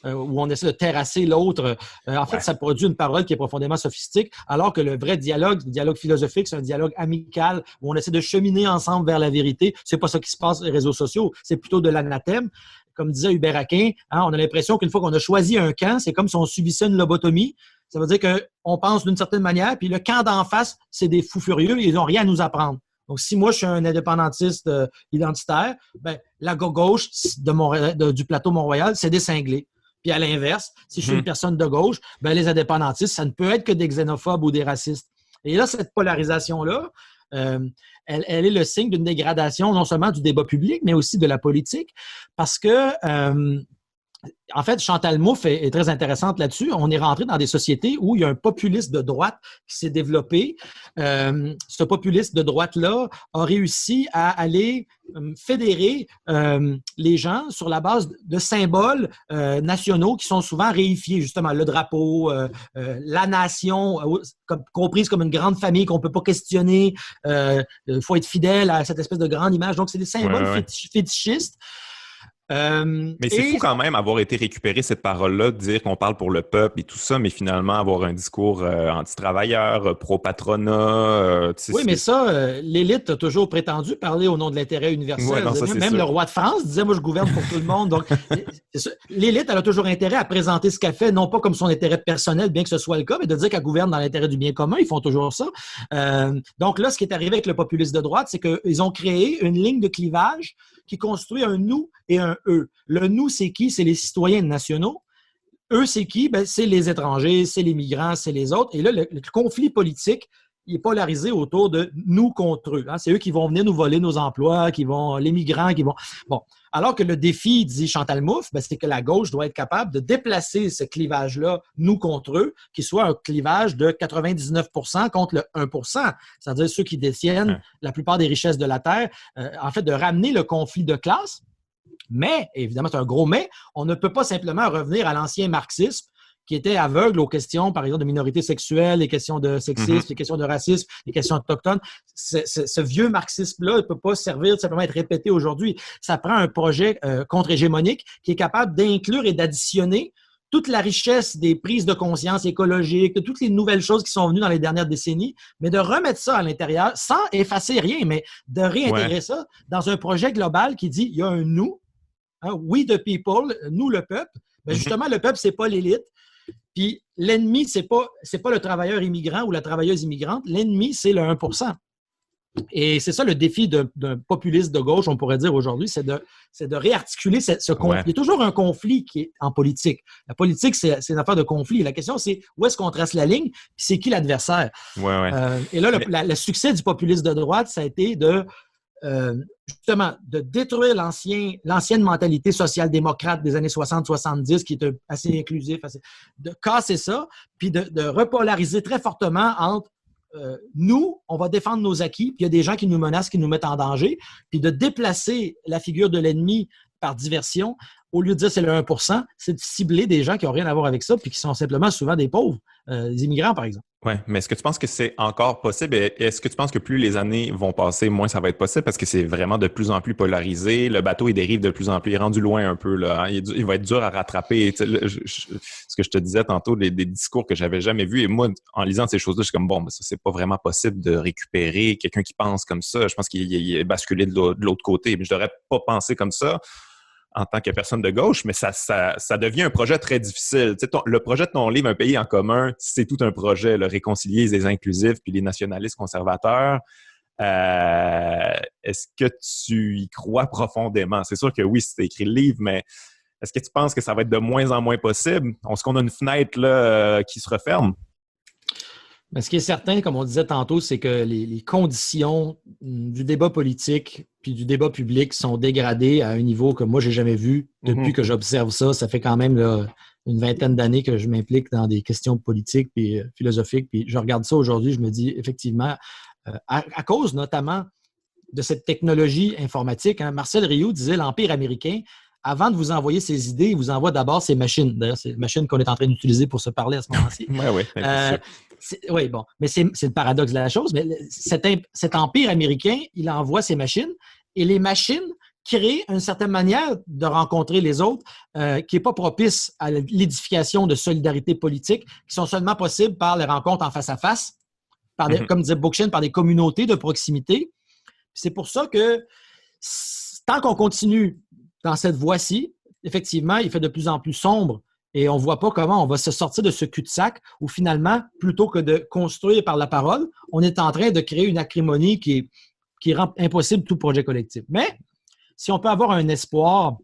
Où on essaie de terrasser l'autre. En fait, ça produit une parole qui est profondément sophistique, alors que le vrai dialogue, le dialogue philosophique, c'est un dialogue amical où on essaie de cheminer ensemble vers la vérité. C'est pas ça qui se passe sur les réseaux sociaux, c'est plutôt de l'anathème. Comme disait Hubert Aquin, on a l'impression qu'une fois qu'on a choisi un camp, c'est comme si on subissait une lobotomie. Ça veut dire qu'on pense d'une certaine manière, puis le camp d'en face, c'est des fous furieux, ils n'ont rien à nous apprendre. Donc, si moi, je suis un indépendantiste identitaire, la gauche du plateau Mont-Royal, c'est des cinglés. Puis à l'inverse, si je suis une personne de gauche, les indépendantistes, ça ne peut être que des xénophobes ou des racistes. Et là, cette polarisation-là, elle est le signe d'une dégradation non seulement du débat public, mais aussi de la politique, parce que En fait, Chantal Mouffe est très intéressante là-dessus. On est rentré dans des sociétés où il y a un populisme de droite qui s'est développé. Ce populisme de droite-là a réussi à aller fédérer les gens sur la base de symboles nationaux qui sont souvent réifiés, justement, le drapeau, la nation, comprise comme une grande famille qu'on ne peut pas questionner. Il faut être fidèle à cette espèce de grande image. Donc, c'est des symboles fétichistes. Mais c'est fou quand même avoir été récupéré cette parole-là, de dire qu'on parle pour le peuple et tout ça, mais finalement avoir un discours anti-travailleur, pro-patronat. Oui, mais ça, l'élite a toujours prétendu parler au nom de l'intérêt universel. Ouais, non, ça, même sûr. Le roi de France disait « Moi, je gouverne pour tout le monde ». Donc, l'élite, elle a toujours intérêt à présenter ce qu'elle fait, non pas comme son intérêt personnel, bien que ce soit le cas, mais de dire qu'elle gouverne dans l'intérêt du bien commun. Ils font toujours ça. Donc là, ce qui est arrivé avec le populisme de droite, c'est qu'ils ont créé une ligne de clivage qui construit un « nous » et un « eux ». Le « nous », c'est qui? C'est les citoyens nationaux. Eux, c'est qui? Ben, c'est les étrangers, c'est les migrants, c'est les autres. Et là, le conflit politique, il est polarisé autour de nous contre eux. Hein? C'est eux qui vont venir nous voler nos emplois, les migrants qui vont... Bon. Alors que le défi, dit Chantal Mouffe, ben, c'est que la gauche doit être capable de déplacer ce clivage-là, nous contre eux, qui soit un clivage de 99 % contre le 1 %, c'est-à-dire ceux qui détiennent la plupart des richesses de la Terre. En fait, de ramener le conflit de classe. Mais, évidemment, c'est un gros mais, on ne peut pas simplement revenir à l'ancien marxisme qui était aveugle aux questions, par exemple, de minorités sexuelles, les questions de sexisme, les questions de racisme, les questions autochtones. Ce vieux marxisme-là ne peut pas servir de simplement être répété aujourd'hui. Ça prend un projet contre-hégémonique qui est capable d'inclure et d'additionner toute la richesse des prises de conscience écologiques, de toutes les nouvelles choses qui sont venues dans les dernières décennies, mais de remettre ça à l'intérieur sans effacer rien, mais de réintégrer ça dans un projet global qui dit il y a un nous, hein, we the people, nous le peuple. Ben justement, le peuple, c'est pas l'élite. Puis l'ennemi, c'est pas le travailleur immigrant ou la travailleuse immigrante. L'ennemi, c'est le 1 %. Et c'est ça le défi d'un populiste de gauche, on pourrait dire aujourd'hui, c'est de réarticuler ce conflit. Il y a toujours un conflit qui est en politique. La politique, c'est une affaire de conflit. La question, c'est où est-ce qu'on trace la ligne, puis c'est qui l'adversaire. Et là, le succès du populisme de droite, ça a été justement de détruire l'ancienne mentalité social-démocrate des années 60-70 qui était assez inclusif, de casser ça, puis de repolariser très fortement entre nous, on va défendre nos acquis, puis il y a des gens qui nous menacent, qui nous mettent en danger, puis de déplacer la figure de l'ennemi par diversion, au lieu de dire c'est le 1 %, c'est de cibler des gens qui n'ont rien à voir avec ça, puis qui sont simplement souvent des pauvres, des immigrants, par exemple. Oui, mais est-ce que tu penses que c'est encore possible? Est-ce que tu penses que plus les années vont passer, moins ça va être possible? Parce que c'est vraiment de plus en plus polarisé. Le bateau, il dérive de plus en plus. Il est rendu loin un peu, là. Hein? Il va être dur à rattraper. Ce que je te disais tantôt, des discours que j'avais jamais vus. Et moi, en lisant ces choses-là, je suis comme, bon, mais ça, c'est pas vraiment possible de récupérer quelqu'un qui pense comme ça. Je pense qu'il est basculé de l'autre côté. Mais je devrais pas penser comme ça en tant que personne de gauche, mais ça devient un projet très difficile. Tu sais, le projet de ton livre, Un pays en commun, c'est tout un projet, là, réconcilier les inclusifs puis les nationalistes conservateurs. Est-ce que tu y crois profondément? C'est sûr que oui, si tu as écrit le livre, mais est-ce que tu penses que ça va être de moins en moins possible? Est-ce qu'on a une fenêtre là, qui se referme? Mais ce qui est certain, comme on disait tantôt, c'est que les conditions du débat politique puis du débat public sont dégradées à un niveau que moi, j'ai jamais vu depuis que j'observe ça. Ça fait quand même là, une vingtaine d'années que je m'implique dans des questions politiques puis philosophiques. Puis je regarde ça aujourd'hui, je me dis effectivement, à cause notamment de cette technologie informatique, hein, Marcel Rioux disait l'Empire américain, avant de vous envoyer ses idées, il vous envoie d'abord ses machines. D'ailleurs, c'est les machines qu'on est en train d'utiliser pour se parler à ce moment-ci. Oui, bon. Mais c'est le paradoxe de la chose. Mais cet empire américain, il envoie ses machines et les machines créent une certaine manière de rencontrer les autres qui n'est pas propice à l'édification de solidarité politique qui sont seulement possibles par les rencontres en face à face, comme disait Bookchin, par des communautés de proximité. C'est pour ça que tant qu'on continue dans cette voie-ci, effectivement, il fait de plus en plus sombre et on ne voit pas comment on va se sortir de ce cul-de-sac où finalement, plutôt que de construire par la parole, on est en train de créer une acrimonie qui rend impossible tout projet collectif. Mais si on peut avoir un espoir,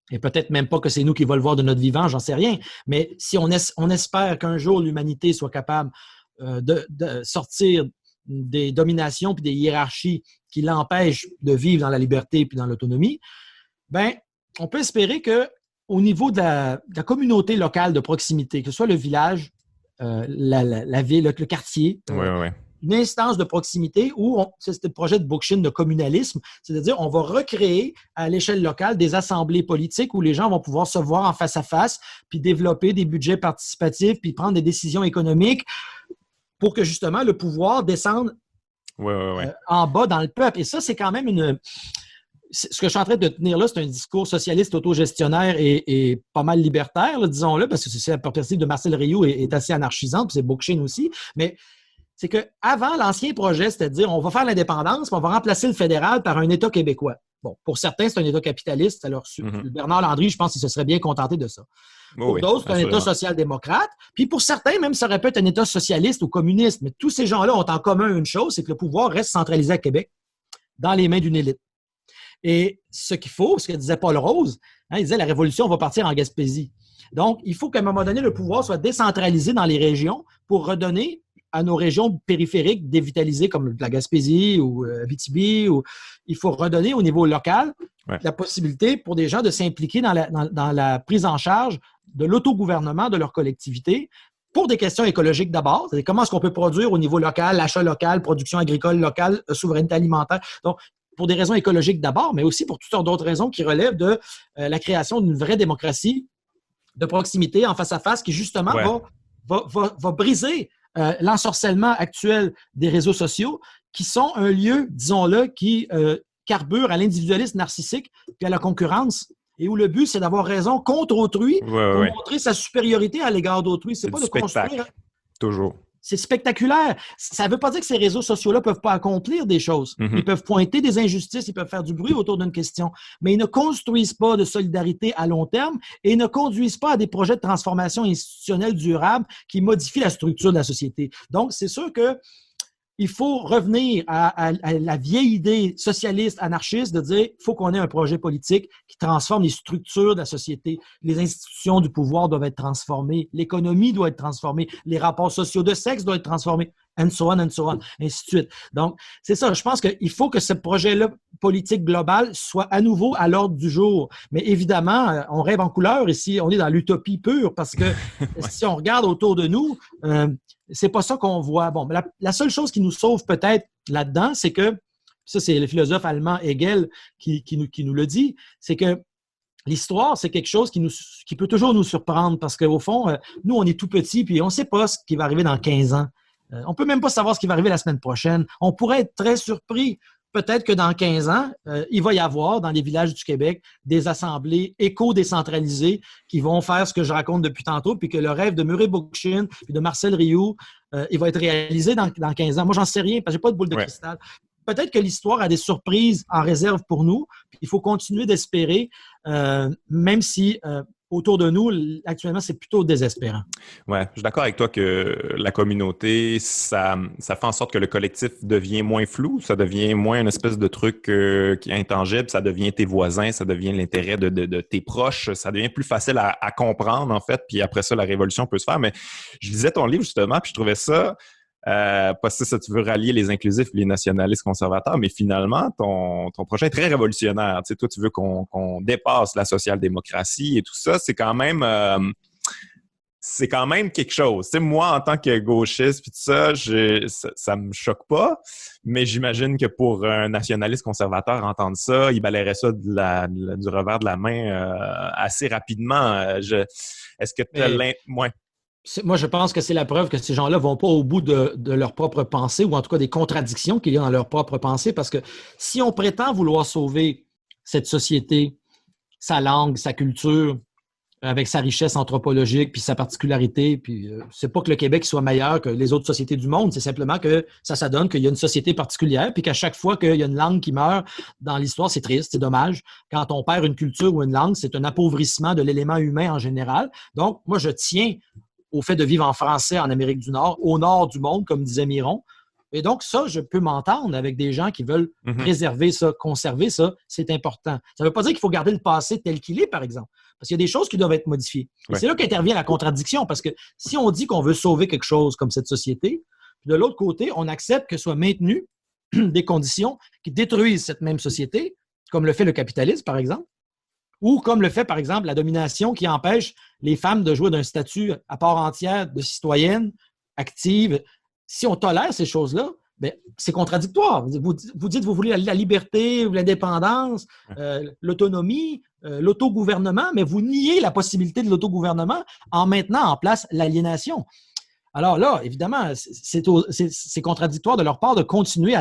et peut-être même pas que c'est nous qui va le voir de notre vivant, j'en sais rien, mais si on espère qu'un jour l'humanité soit capable de sortir des dominations puis des hiérarchies qui l'empêchent de vivre dans la liberté puis dans l'autonomie, ben, on peut espérer que au niveau de la communauté locale de proximité, que ce soit le village, la ville, le quartier, une instance de proximité où c'est le projet de Bookchin de communalisme, c'est-à-dire on va recréer à l'échelle locale des assemblées politiques où les gens vont pouvoir se voir en face à face, puis développer des budgets participatifs, puis prendre des décisions économiques pour que justement le pouvoir descende en bas dans le peuple. Et ça, c'est quand même ce que je suis en train de tenir là, c'est un discours socialiste autogestionnaire et pas mal libertaire, là, disons-le, parce que c'est la perspective de Marcel Rioux est assez anarchisante, puis c'est Bookchin aussi, mais c'est qu'avant, l'ancien projet, c'était de dire on va faire l'indépendance, puis on va remplacer le fédéral par un État québécois. Bon, pour certains, c'est un État capitaliste. Alors, Bernard Landry, je pense qu'il se serait bien contenté de ça. Pour d'autres, c'est un État social-démocrate. Puis pour certains, même, ça aurait pu être un État socialiste ou communiste. Mais tous ces gens-là ont en commun une chose, c'est que le pouvoir reste centralisé à Québec, dans les mains d'une élite. Et ce qu'il faut, ce que disait Paul Rose, il disait la révolution va partir en Gaspésie. Donc, il faut qu'à un moment donné, le pouvoir soit décentralisé dans les régions pour redonner à nos régions périphériques dévitalisées comme la Gaspésie ou Abitibi. Il faut redonner au niveau local la possibilité pour des gens de s'impliquer dans la prise en charge de l'autogouvernement de leur collectivité pour des questions écologiques d'abord. C'est-à-dire comment est-ce qu'on peut produire au niveau local, l'achat local, production agricole locale, souveraineté alimentaire. Donc, pour des raisons écologiques d'abord, mais aussi pour toutes sortes d'autres raisons qui relèvent de la création d'une vraie démocratie de proximité en face à face qui, justement, va briser l'ensorcellement actuel des réseaux sociaux qui sont un lieu, disons-le, qui carbure à l'individualisme narcissique et à la concurrence et où le but, c'est d'avoir raison contre autrui pour montrer sa supériorité à l'égard d'autrui. C'est pas de construire. Toujours. C'est spectaculaire. Ça ne veut pas dire que ces réseaux sociaux-là ne peuvent pas accomplir des choses. Ils peuvent pointer des injustices, ils peuvent faire du bruit autour d'une question, mais ils ne construisent pas de solidarité à long terme et ils ne conduisent pas à des projets de transformation institutionnelle durable qui modifient la structure de la société. Donc, c'est sûr que il faut revenir à la vieille idée socialiste, anarchiste, de dire qu'il faut qu'on ait un projet politique qui transforme les structures de la société. Les institutions du pouvoir doivent être transformées, l'économie doit être transformée, les rapports sociaux de sexe doivent être transformés, and so on, ainsi de suite. Donc, c'est ça. Je pense qu'il faut que ce projet-là politique global soit à nouveau à l'ordre du jour. Mais évidemment, on rêve en couleur ici. On est dans l'utopie pure parce que si on regarde autour de nous, c'est pas ça qu'on voit. Bon, la seule chose qui nous sauve peut-être là-dedans, c'est que, ça c'est le philosophe allemand Hegel qui nous le dit, c'est que l'histoire, c'est quelque chose qui peut toujours nous surprendre parce qu'au fond, nous, on est tout petits puis on ne sait pas ce qui va arriver dans 15 ans. On ne peut même pas savoir ce qui va arriver la semaine prochaine. On pourrait être très surpris. Peut-être que dans 15 ans, il va y avoir dans les villages du Québec des assemblées éco-décentralisées qui vont faire ce que je raconte depuis tantôt, puis que le rêve de Murray Bookchin et de Marcel Rioux, il va être réalisé dans 15 ans. Moi, j'en sais rien, parce que je n'ai pas de boule de cristal. Peut-être que l'histoire a des surprises en réserve pour nous, puis il faut continuer d'espérer, même si autour de nous, actuellement, c'est plutôt désespérant. Oui, je suis d'accord avec toi que la communauté, ça fait en sorte que le collectif devient moins flou, ça devient moins une espèce de truc qui est intangible, ça devient tes voisins, ça devient l'intérêt de tes proches, ça devient plus facile à comprendre, en fait, puis après ça, la révolution peut se faire. Mais je lisais ton livre, justement, puis je trouvais ça... parce que ça, tu veux rallier les inclusifs et les nationalistes conservateurs, mais finalement, ton projet est très révolutionnaire. Tu sais, toi, tu veux qu'on dépasse la social-démocratie et tout ça. C'est quand même quelque chose. Tu sais, moi, en tant que gauchiste, puis tout ça, ça me choque pas, mais j'imagine que pour un nationaliste conservateur, entendre ça, il balayerait ça du revers de la main assez rapidement. Est-ce que tu as Moi, je pense que c'est la preuve que ces gens-là ne vont pas au bout de leur propre pensée, ou en tout cas des contradictions qu'il y a dans leur propre pensée, parce que si on prétend vouloir sauver cette société, sa langue, sa culture, avec sa richesse anthropologique, puis sa particularité, puis c'est pas que le Québec soit meilleur que les autres sociétés du monde, c'est simplement que ça donne qu'il y a une société particulière, puis qu'à chaque fois qu'il y a une langue qui meurt dans l'histoire, c'est triste, c'est dommage. Quand on perd une culture ou une langue, c'est un appauvrissement de l'élément humain en général. Donc, moi, je tiens au fait de vivre en français en Amérique du Nord, au nord du monde, comme disait Miron. Et donc, ça, je peux m'entendre avec des gens qui veulent préserver ça, conserver ça, c'est important. Ça ne veut pas dire qu'il faut garder le passé tel qu'il est, par exemple, parce qu'il y a des choses qui doivent être modifiées. Et c'est là qu'intervient la contradiction, parce que si on dit qu'on veut sauver quelque chose comme cette société, puis de l'autre côté, on accepte que soient maintenues des conditions qui détruisent cette même société, comme le fait le capitalisme, par exemple, Ou comme le fait, par exemple, la domination qui empêche les femmes de jouer d'un statut à part entière de citoyenne active. Si on tolère ces choses-là, bien, c'est contradictoire. Vous dites que vous voulez la liberté, l'indépendance, l'autonomie, l'autogouvernement, mais vous niez la possibilité de l'autogouvernement en maintenant en place l'aliénation. Alors là, évidemment, c'est contradictoire de leur part de continuer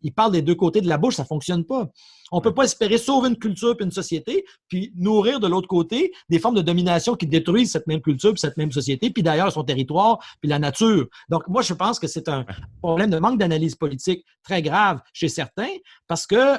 ils parlent des deux côtés de la bouche, ça ne fonctionne pas. On ne peut pas espérer sauver une culture et une société, puis nourrir de l'autre côté des formes de domination qui détruisent cette même culture puis cette même société, puis d'ailleurs son territoire, puis la nature. Donc, moi, je pense que c'est un problème de manque d'analyse politique très grave chez certains, parce que,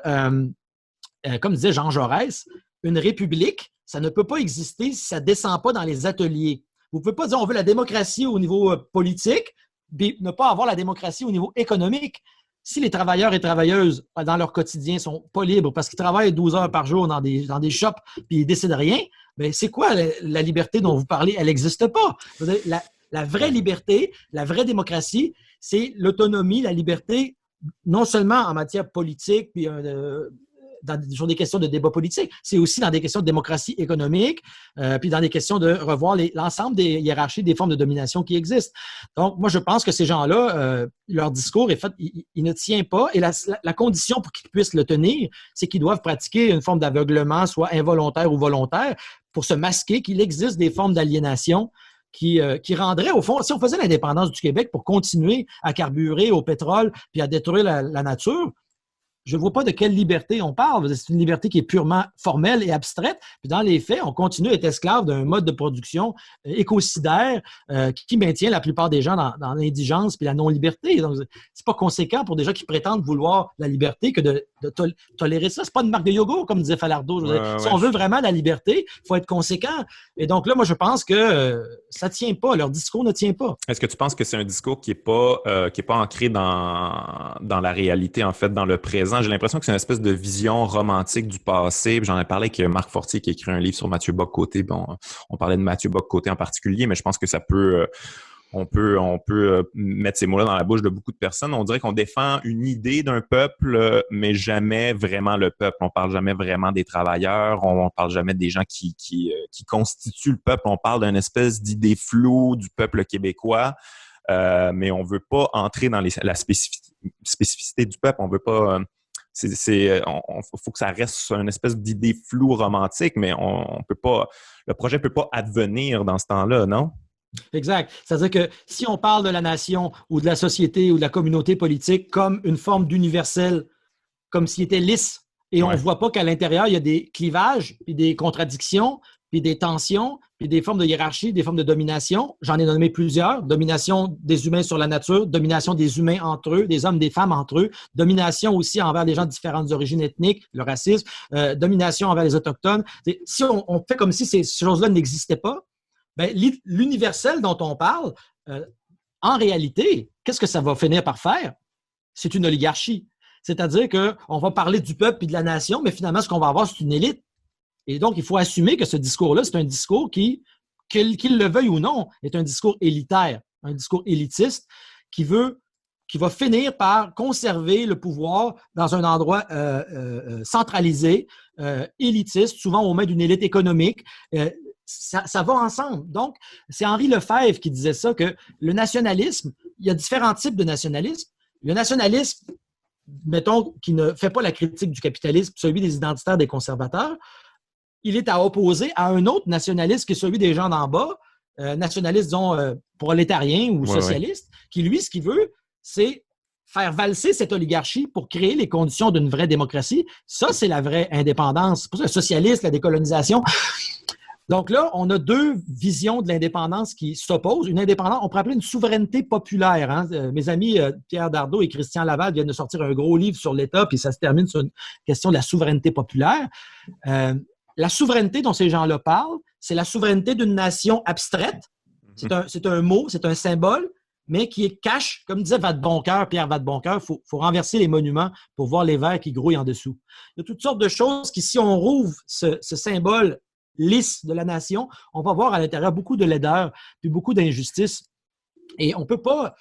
comme disait Jean Jaurès, une république, ça ne peut pas exister si ça ne descend pas dans les ateliers. Vous ne pouvez pas dire on veut la démocratie au niveau politique, puis ne pas avoir la démocratie au niveau économique. Si les travailleurs et travailleuses, dans leur quotidien, ne sont pas libres parce qu'ils travaillent 12 heures par jour dans des shops puis ils ne décident rien, bien, c'est quoi la liberté dont vous parlez? Elle n'existe pas. La vraie liberté, la vraie démocratie, c'est l'autonomie, la liberté, non seulement en matière politique, puis sur des questions de débat politique, c'est aussi dans des questions de démocratie économique, puis dans des questions de revoir l'ensemble des hiérarchies, des formes de domination qui existent. Donc, moi, je pense que ces gens-là, leur discours est fait, il ne tient pas, et la condition pour qu'ils puissent le tenir, c'est qu'ils doivent pratiquer une forme d'aveuglement, soit involontaire ou volontaire, pour se masquer qu'il existe des formes d'aliénation qui rendrait, au fond, si on faisait l'indépendance du Québec pour continuer à carburer au pétrole puis à détruire la nature, je ne vois pas de quelle liberté on parle. C'est une liberté qui est purement formelle et abstraite. Puis dans les faits, on continue à être esclave d'un mode de production écocidaire qui maintient la plupart des gens dans l'indigence et la non-liberté. Donc, c'est pas conséquent pour des gens qui prétendent vouloir la liberté que de tolérer ça. C'est pas une marque de yogourt, comme disait Falardeau. Si on veut vraiment la liberté, il faut être conséquent. Et donc là, moi, je pense que ça ne tient pas. Leur discours ne tient pas. Est-ce que tu penses que c'est un discours qui est pas ancré dans la réalité, en fait, dans le présent? J'ai l'impression que c'est une espèce de vision romantique du passé. J'en ai parlé avec Marc Fortier qui a écrit un livre sur Mathieu Bock-Côté. Bon, on parlait de Mathieu Bock-Côté en particulier, mais je pense que ça peut... On peut mettre ces mots-là dans la bouche de beaucoup de personnes. On dirait qu'on défend une idée d'un peuple, mais jamais vraiment le peuple. On parle jamais vraiment des travailleurs. On parle jamais des gens qui constituent le peuple. On parle d'une espèce d'idée floue du peuple québécois, mais on veut pas entrer dans la spécificité du peuple. On veut pas... faut que ça reste une espèce d'idée floue romantique, mais on peut pas... Le projet peut pas advenir dans ce temps-là, non? Exact. C'est-à-dire que si on parle de la nation ou de la société ou de la communauté politique comme une forme d'universel, comme s'il était lisse, et on ne voit pas qu'à l'intérieur, il y a des clivages, puis des contradictions, puis des tensions, puis des formes de hiérarchie, des formes de domination. J'en ai nommé plusieurs. Domination des humains sur la nature, domination des humains entre eux, des hommes, des femmes entre eux, domination aussi envers les gens de différentes origines ethniques, le racisme, domination envers les Autochtones. Si on fait comme si ces choses-là n'existaient pas, bien, l'universel dont on parle, en réalité, qu'est-ce que ça va finir par faire? C'est une oligarchie. C'est-à-dire qu'on va parler du peuple et de la nation, mais finalement, ce qu'on va avoir, c'est une élite. Et donc, il faut assumer que ce discours-là, c'est un discours qui, qu'il le veuille ou non, est un discours élitaire, un discours élitiste qui va finir par conserver le pouvoir dans un endroit centralisé, élitiste, souvent aux mains d'une élite économique. Ça va ensemble. Donc, c'est Henri Lefebvre qui disait ça, que le nationalisme, il y a différents types de nationalisme. Le nationalisme, mettons, qui ne fait pas la critique du capitalisme, celui des identitaires, des conservateurs, il est à opposer à un autre nationaliste qui est celui des gens d'en bas, nationaliste, disons, prolétarien ou socialiste, qui, lui, ce qu'il veut, c'est faire valser cette oligarchie pour créer les conditions d'une vraie démocratie. Ça, c'est la vraie indépendance. C'est pour ça, le socialisme, la décolonisation. Donc là, on a deux visions de l'indépendance qui s'opposent. Une indépendance, on pourrait appeler une souveraineté populaire. Hein? Mes amis Pierre Dardot et Christian Laval viennent de sortir un gros livre sur l'État, puis ça se termine sur une question de la souveraineté populaire. La souveraineté dont ces gens-là parlent, c'est la souveraineté d'une nation abstraite. C'est un mot, c'est un symbole, mais qui est cache, comme disait Vadeboncoeur, Pierre Vadeboncoeur, il faut renverser les monuments pour voir les vers qui grouillent en dessous. Il y a toutes sortes de choses qui, si on rouvre ce symbole lisse de la nation, on va voir à l'intérieur beaucoup de laideur puis beaucoup d'injustice. Et on peut pas...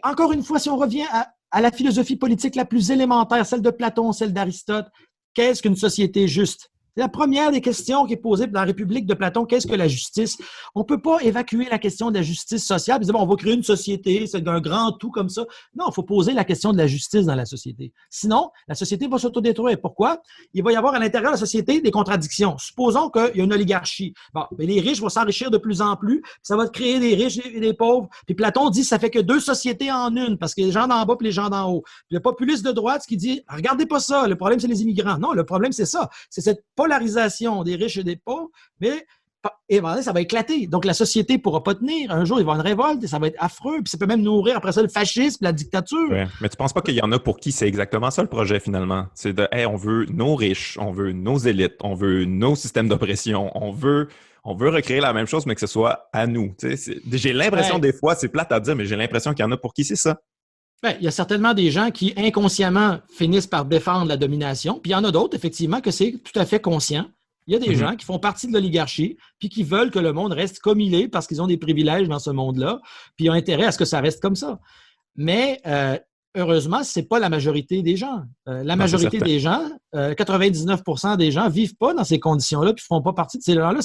Encore une fois, si on revient à la philosophie politique la plus élémentaire, celle de Platon, celle d'Aristote, qu'est-ce qu'une société juste? C'est la première des questions qui est posée dans la République de Platon. Qu'est-ce que la justice? On ne peut pas évacuer la question de la justice sociale et dire, bon, on va créer une société, c'est un grand tout comme ça. Non, il faut poser la question de la justice dans la société. Sinon, la société va s'autodétruire. Pourquoi? Il va y avoir à l'intérieur de la société des contradictions. Supposons qu'il y a une oligarchie. Bon, mais les riches vont s'enrichir de plus en plus, ça va créer des riches et des pauvres. Puis Platon dit, ça fait que deux sociétés en une, parce qu'il y a les gens d'en bas et les gens d'en haut. Puis le populiste de droite qui dit, regardez pas ça, le problème, c'est les immigrants. Non, le problème, c'est ça. C'est cette polarisation des riches et des pauvres, mais et ça va éclater. Donc, la société ne pourra pas tenir. Un jour, il va y avoir une révolte et ça va être affreux. Puis ça peut même nourrir après ça le fascisme, la dictature. Ouais. Mais tu ne penses pas qu'il y en a pour qui c'est exactement ça le projet finalement? C'est de, hey, on veut nos riches, on veut nos élites, on veut nos systèmes d'oppression, on veut recréer la même chose, mais que ce soit à nous. J'ai l'impression des fois, c'est plate à dire, mais j'ai l'impression qu'il y en a pour qui c'est ça. Bien, il y a certainement des gens qui, inconsciemment, finissent par défendre la domination. Puis il y en a d'autres, effectivement, que c'est tout à fait conscient. Il y a des gens qui font partie de l'oligarchie puis qui veulent que le monde reste comme il est parce qu'ils ont des privilèges dans ce monde-là, puis ils ont intérêt à ce que ça reste comme ça. Mais heureusement, ce n'est pas la majorité des gens. La majorité des gens, 99% des gens, ne vivent pas dans ces conditions-là puis ne font pas partie de ces gens-là.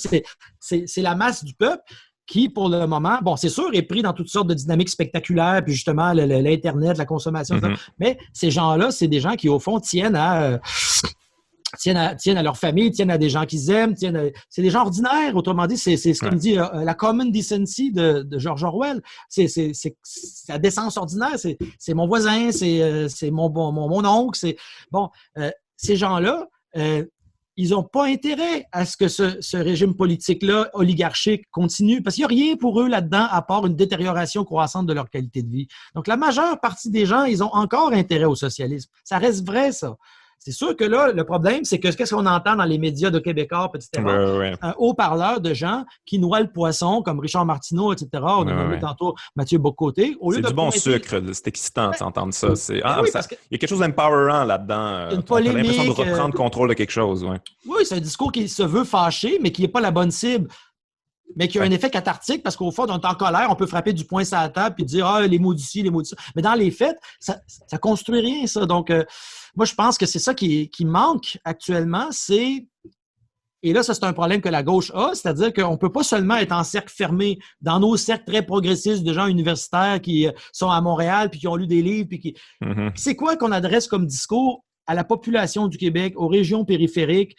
C'est la masse du peuple qui, pour le moment, bon, c'est sûr, est pris dans toutes sortes de dynamiques spectaculaires, puis justement, l'Internet, la consommation, mais ces gens-là, c'est des gens qui, au fond, tiennent à leur famille, tiennent à des gens qu'ils aiment, c'est des gens ordinaires. Autrement dit, c'est ce qu'on dit la common decency de George Orwell. C'est la décence ordinaire. C'est mon voisin, c'est mon oncle. Ces gens-là, ils n'ont pas intérêt à ce que ce régime politique-là, oligarchique, continue, parce qu'il n'y a rien pour eux là-dedans à part une détérioration croissante de leur qualité de vie. Donc, la majeure partie des gens, ils ont encore intérêt au socialisme. Ça reste vrai, ça. C'est sûr que là, le problème, c'est que qu'est-ce qu'on entend dans les médias de Québécois, etc. Un haut-parleur de gens qui noient le poisson, comme Richard Martineau, etc. On a nommé tantôt Mathieu Bocoté. C'est du bon sucre, c'est excitant d'entendre ça. Il y a quelque chose d'empowerant là-dedans. Une polémique, on a l'impression de reprendre contrôle de quelque chose. Oui, c'est un discours qui se veut fâcher, mais qui n'est pas la bonne cible. Mais qui a un effet cathartique parce qu'au fond, on est en colère, on peut frapper du poing sur la table puis dire les mots d'ici, les mots d'ici. Mais dans les faits, ça construit rien, ça. Donc, moi, je pense que c'est ça qui manque actuellement, et là, ça, c'est un problème que la gauche a, c'est-à-dire qu'on ne peut pas seulement être en cercle fermé, dans nos cercles très progressistes de gens universitaires qui sont à Montréal puis qui ont lu des livres. C'est quoi qu'on adresse comme discours à la population du Québec, aux régions périphériques?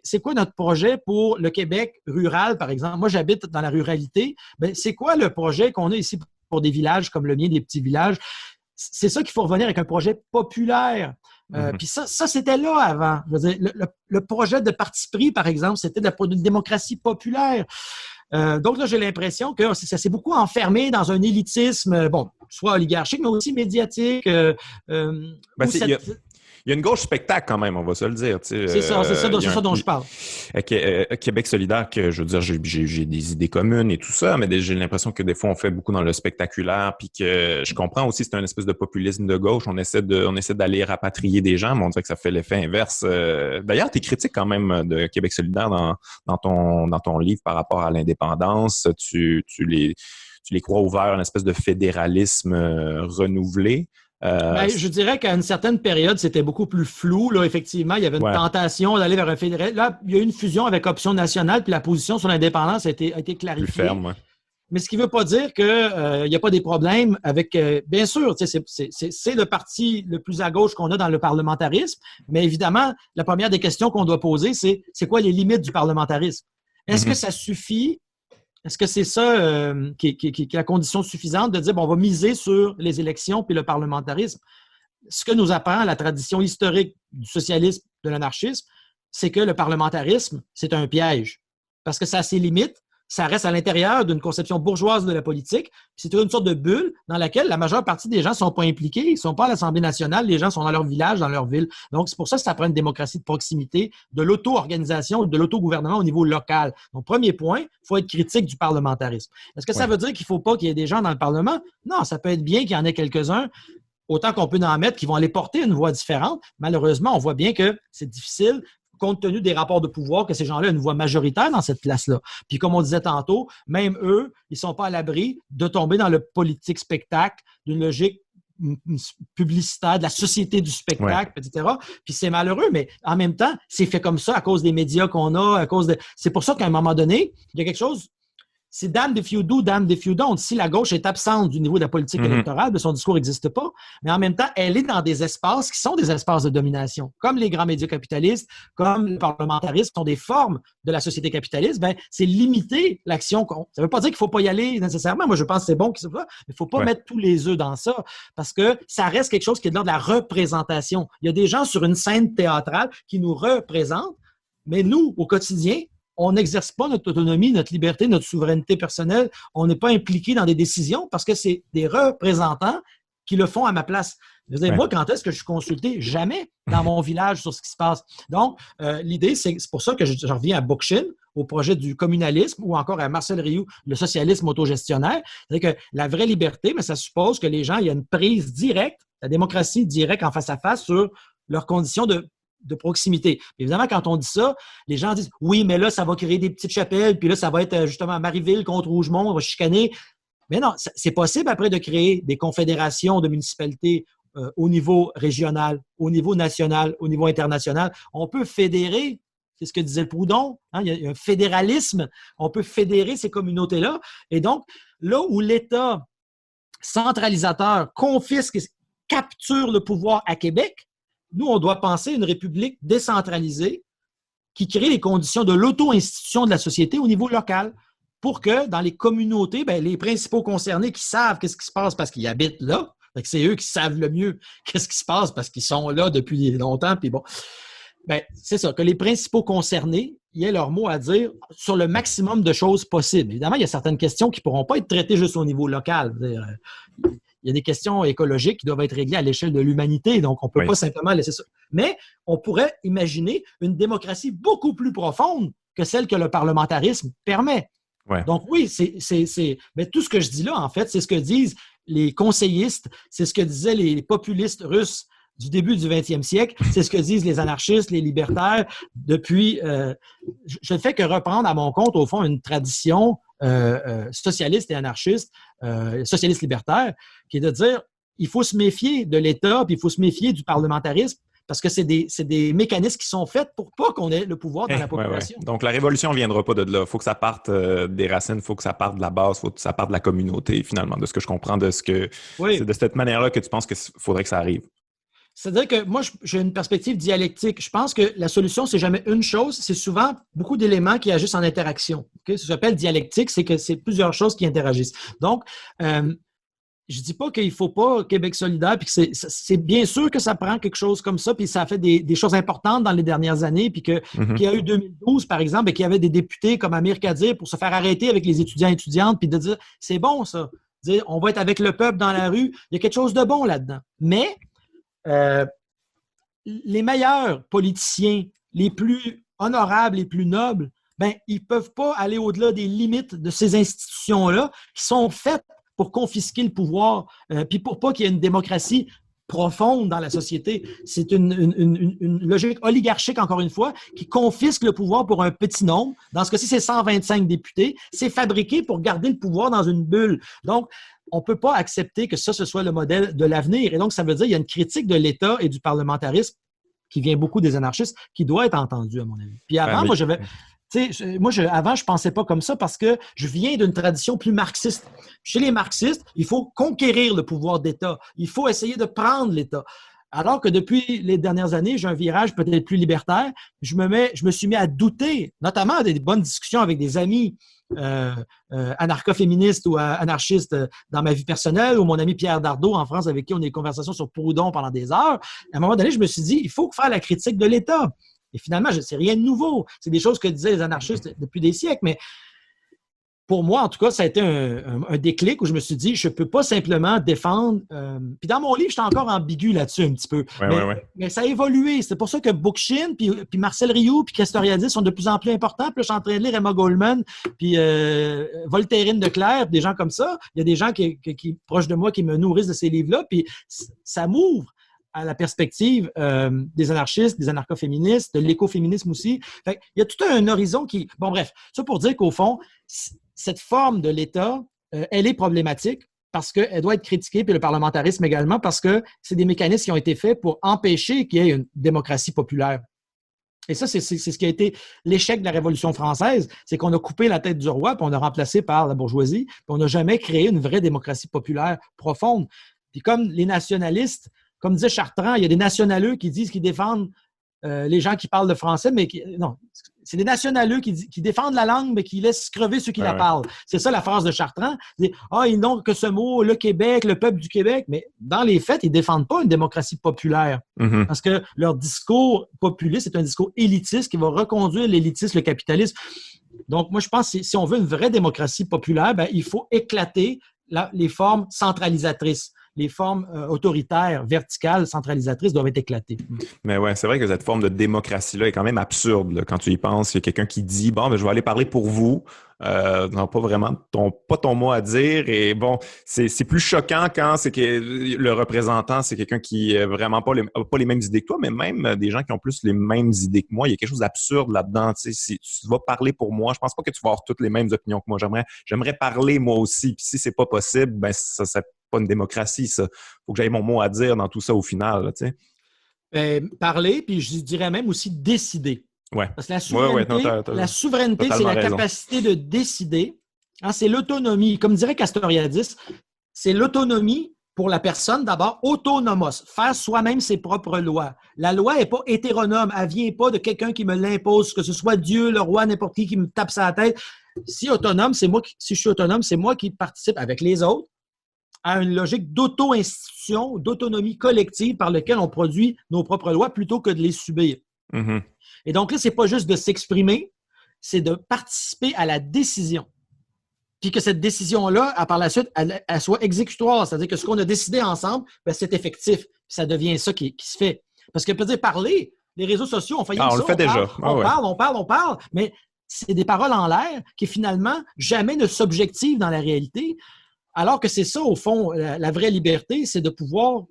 C'est quoi notre projet pour le Québec rural, par exemple? Moi, j'habite dans la ruralité. Ben, c'est quoi le projet qu'on a ici pour des villages comme le mien, des petits villages? C'est ça qu'il faut revenir avec un projet populaire. Puis ça, c'était là avant. Je veux dire, le projet de parti pris, par exemple, c'était une démocratie populaire. Donc là, j'ai l'impression que ça s'est beaucoup enfermé dans un élitisme, soit oligarchique, mais aussi médiatique. Il y a une gauche spectacle quand même, on va se le dire. C'est ça dont je parle. Québec solidaire, que je veux dire, j'ai des idées communes et tout ça, mais j'ai l'impression que des fois, on fait beaucoup dans le spectaculaire, puis que je comprends aussi, c'est un espèce de populisme de gauche. On essaie d'aller rapatrier des gens, mais on dirait que ça fait l'effet inverse. D'ailleurs, tu es critique quand même de Québec solidaire dans ton livre par rapport à l'indépendance. Tu les crois ouverts à une espèce de fédéralisme renouvelé. Je dirais qu'à une certaine période, c'était beaucoup plus flou. Là, effectivement, il y avait une tentation d'aller vers un fédéral. Là, il y a eu une fusion avec Option nationale, puis la position sur l'indépendance a été clarifiée. Plus ferme, Mais ce qui ne veut pas dire qu'il n'y a pas des problèmes avec... bien sûr, c'est le parti le plus à gauche qu'on a dans le parlementarisme, mais évidemment, la première des questions qu'on doit poser, c'est quoi les limites du parlementarisme? Est-ce que ça suffit? Est-ce que c'est ça qui est la condition suffisante de dire on va miser sur les élections puis le parlementarisme? Ce que nous apprend la tradition historique du socialisme, de l'anarchisme, c'est que le parlementarisme, c'est un piège. Parce que ça a ses limites, ça reste à l'intérieur d'une conception bourgeoise de la politique, puis c'est une sorte de bulle dans laquelle la majeure partie des gens ne sont pas impliqués, ils ne sont pas à l'Assemblée nationale, les gens sont dans leur village, dans leur ville. Donc, c'est pour ça que ça prend une démocratie de proximité, de l'auto-organisation, de l'autogouvernement au niveau local. Donc, premier point, il faut être critique du parlementarisme. Est-ce que ça veut dire qu'il ne faut pas qu'il y ait des gens dans le Parlement? Non, ça peut être bien qu'il y en ait quelques-uns, autant qu'on peut en mettre, qui vont aller porter une voix différente. Malheureusement, on voit bien que c'est difficile, compte tenu des rapports de pouvoir, que ces gens-là aient une voix majoritaire dans cette place-là. Puis comme on disait tantôt, même eux, ils ne sont pas à l'abri de tomber dans le politique spectacle d'une logique publicitaire de la société du spectacle, etc. Puis c'est malheureux, mais en même temps, c'est fait comme ça à cause des médias qu'on a, à cause de... C'est pour ça qu'à un moment donné, il y a quelque chose... C'est damned if you do, damned if you don't. Si la gauche est absente du niveau de la politique électorale, son discours n'existe pas, mais en même temps, elle est dans des espaces qui sont des espaces de domination. Comme les grands médias capitalistes, comme le parlementarisme sont des formes de la société capitaliste, ben, c'est limiter l'action. Ça ne veut pas dire qu'il ne faut pas y aller nécessairement. Moi, je pense que c'est bon qu'il soit, mais il ne faut pas mettre tous les œufs dans ça parce que ça reste quelque chose qui est de l'ordre de la représentation. Il y a des gens sur une scène théâtrale qui nous représentent, mais nous, au quotidien, on n'exerce pas notre autonomie, notre liberté, notre souveraineté personnelle. On n'est pas impliqué dans des décisions parce que c'est des représentants qui le font à ma place. Moi, quand est-ce que je suis consulté? Jamais dans mon village sur ce qui se passe. Donc, l'idée, c'est pour ça que je reviens à Bookchin, au projet du communalisme ou encore à Marcel Rioux, le socialisme autogestionnaire. C'est-à-dire que la vraie liberté, mais ça suppose que les gens, il y a une prise directe, la démocratie directe en face à face sur leurs conditions de proximité. Évidemment, quand on dit ça, les gens disent « Oui, mais là, ça va créer des petites chapelles, puis là, ça va être justement Marieville contre Rougemont, on va chicaner. » Mais non, c'est possible après de créer des confédérations de municipalités au niveau régional, au niveau national, au niveau international. On peut fédérer, c'est ce que disait Proudhon, hein, il y a un fédéralisme, on peut fédérer ces communautés-là. Et donc, là où l'État centralisateur confisque, capture le pouvoir à Québec, nous, on doit penser à une république décentralisée qui crée les conditions de l'auto-institution de la société au niveau local pour que dans les communautés, ben, les principaux concernés qui savent qu'est-ce qui se passe parce qu'ils habitent là, c'est eux qui savent le mieux qu'est-ce qui se passe parce qu'ils sont là depuis longtemps. Puis bon, ben, c'est ça, que les principaux concernés y aient leur mot à dire sur le maximum de choses possibles. Évidemment, il y a certaines questions qui ne pourront pas être traitées juste au niveau local. Il y a des questions écologiques qui doivent être réglées à l'échelle de l'humanité, donc on ne peut pas simplement laisser ça. Mais on pourrait imaginer une démocratie beaucoup plus profonde que celle que le parlementarisme permet. Donc oui, mais tout ce que je dis là, en fait, c'est ce que disent les conseillistes, c'est ce que disaient les populistes russes du début du 20e siècle, c'est ce que disent les anarchistes, les libertaires, depuis... je ne fais que reprendre à mon compte, au fond, une tradition socialiste et anarchiste, socialiste libertaire, qui est de dire il faut se méfier de l'État, puis il faut se méfier du parlementarisme, parce que c'est des mécanismes qui sont faits pour pas qu'on ait le pouvoir dans la population. Donc, la révolution ne viendra pas de là. Il faut que ça parte des racines, il faut que ça parte de la base, il faut que ça parte de la communauté, finalement, de ce que je comprends, c'est de cette manière-là que tu penses qu'il faudrait que ça arrive. C'est-à-dire que moi, j'ai une perspective dialectique. Je pense que la solution, c'est jamais une chose, c'est souvent beaucoup d'éléments qui agissent en interaction. Okay? Ce que j'appelle dialectique, c'est que c'est plusieurs choses qui interagissent. Donc, je dis pas qu'il faut pas Québec solidaire, puis que c'est bien sûr que ça prend quelque chose comme ça, puis ça a fait des choses importantes dans les dernières années, puis qu'il y a eu 2012, par exemple, et qu'il y avait des députés comme Amir Kadir pour se faire arrêter avec les étudiants et étudiantes, puis de dire, c'est bon ça, dire, on va être avec le peuple dans la rue, il y a quelque chose de bon là-dedans. Mais les meilleurs politiciens, les plus honorables, les plus nobles, ben, ils ne peuvent pas aller au-delà des limites de ces institutions-là qui sont faites pour confisquer le pouvoir, puis pour pas qu'il y ait une démocratie profonde dans la société. C'est une logique oligarchique, encore une fois, qui confisque le pouvoir pour un petit nombre. Dans ce cas-ci, c'est 125 députés. C'est fabriqué pour garder le pouvoir dans une bulle. Donc, on ne peut pas accepter que ça, ce soit le modèle de l'avenir. Et donc, ça veut dire qu'il y a une critique de l'État et du parlementarisme qui vient beaucoup des anarchistes, qui doit être entendue, à mon avis. Puis avant, avant, je ne pensais pas comme ça parce que je viens d'une tradition plus marxiste. Chez les marxistes, il faut conquérir le pouvoir d'État. Il faut essayer de prendre l'État. Alors que depuis les dernières années, j'ai un virage peut-être plus libertaire. Je me suis mis à douter, notamment des bonnes discussions avec des amis anarcho-féministes ou anarchistes dans ma vie personnelle, ou mon ami Pierre Dardot en France, avec qui on a des conversations sur Proudhon pendant des heures. À un moment donné, je me suis dit, il faut faire la critique de l'État. Et finalement, c'est rien de nouveau. C'est des choses que disaient les anarchistes depuis des siècles, mais pour moi, en tout cas, ça a été un déclic où je me suis dit, je ne peux pas simplement défendre... puis dans mon livre, j'étais encore ambigu là-dessus un petit peu. Mais ça a évolué. C'est pour ça que Bookchin, puis Marcel Rioux, puis Castoriadis sont de plus en plus importants. Puis là, je suis en train de lire Emma Goldman, puis Voltairine de Clercq, des gens comme ça. Il y a des gens qui proches de moi qui me nourrissent de ces livres-là. Puis ça m'ouvre à la perspective des anarchistes, des anarcho-féministes, de l'écoféminisme aussi. Fait, il y a tout un horizon qui... Bon, bref, ça pour dire qu'au fond, cette forme de l'État, elle est problématique. parce qu'elle doit être critiquée, puis le parlementarisme également, parce que c'est des mécanismes qui ont été faits pour empêcher qu'il y ait une démocratie populaire. Et ça, c'est ce qui a été l'échec de la Révolution française, c'est qu'on a coupé la tête du roi, puis on a remplacé par la bourgeoisie, puis on n'a jamais créé une vraie démocratie populaire profonde. Puis comme les nationalistes, comme disait Chartrand, il y a des nationaleux qui disent qu'ils défendent les gens qui parlent le français, mais non, c'est des nationaleux qui défendent la langue, mais qui laissent crever ceux qui la parlent. C'est ça la phrase de Chartrand. Ils n'ont que ce mot, le Québec, le peuple du Québec, mais dans les faits, ils ne défendent pas une démocratie populaire. Mm-hmm. Parce que leur discours populiste est un discours élitiste qui va reconduire l'élitisme, le capitalisme. Donc, moi, je pense que si on veut une vraie démocratie populaire, ben, il faut éclater les formes centralisatrices. Les formes autoritaires, verticales, centralisatrices doivent être éclatées. Mais ouais, c'est vrai que cette forme de démocratie-là est quand même absurde là, quand tu y penses. Il y a quelqu'un qui dit « Bon, ben, je vais aller parler pour vous. » Non, pas vraiment pas ton mot à dire. Et bon, c'est plus choquant quand c'est que le représentant, c'est quelqu'un qui n'a vraiment pas les mêmes idées que toi, mais même des gens qui ont plus les mêmes idées que moi. Il y a quelque chose d'absurde là-dedans. Tu sais, si tu vas parler pour moi, je pense pas que tu vas avoir toutes les mêmes opinions que moi. J'aimerais parler moi aussi. Puis si c'est pas possible, ben ça c'est pas une démocratie, ça. Faut que j'aie mon mot à dire dans tout ça au final, là, tu sais. Parler, puis je dirais même aussi décider. Ouais. Parce que la souveraineté, c'est la capacité de décider. Hein, c'est l'autonomie. Comme dirait Castoriadis, c'est l'autonomie pour la personne, d'abord, autonomos, faire soi-même ses propres lois. La loi n'est pas hétéronome, elle ne vient pas de quelqu'un qui me l'impose, que ce soit Dieu, le roi, n'importe qui me tape sa tête. Si je suis autonome, c'est moi qui participe avec les autres à une logique d'auto-institution, d'autonomie collective par laquelle on produit nos propres lois plutôt que de les subir. Mm-hmm. Et donc là, c'est pas juste de s'exprimer, c'est de participer à la décision. Puis que cette décision-là, par la suite, elle soit exécutoire. C'est-à-dire que ce qu'on a décidé ensemble, ben, c'est effectif. Puis ça devient ça qui se fait. Parce que, peut-être parler, les réseaux sociaux, on fait on le fait déjà. On parle, mais c'est des paroles en l'air qui, finalement, jamais ne s'objectivent dans la réalité. Alors que c'est ça, au fond, la vraie liberté, c'est de pouvoir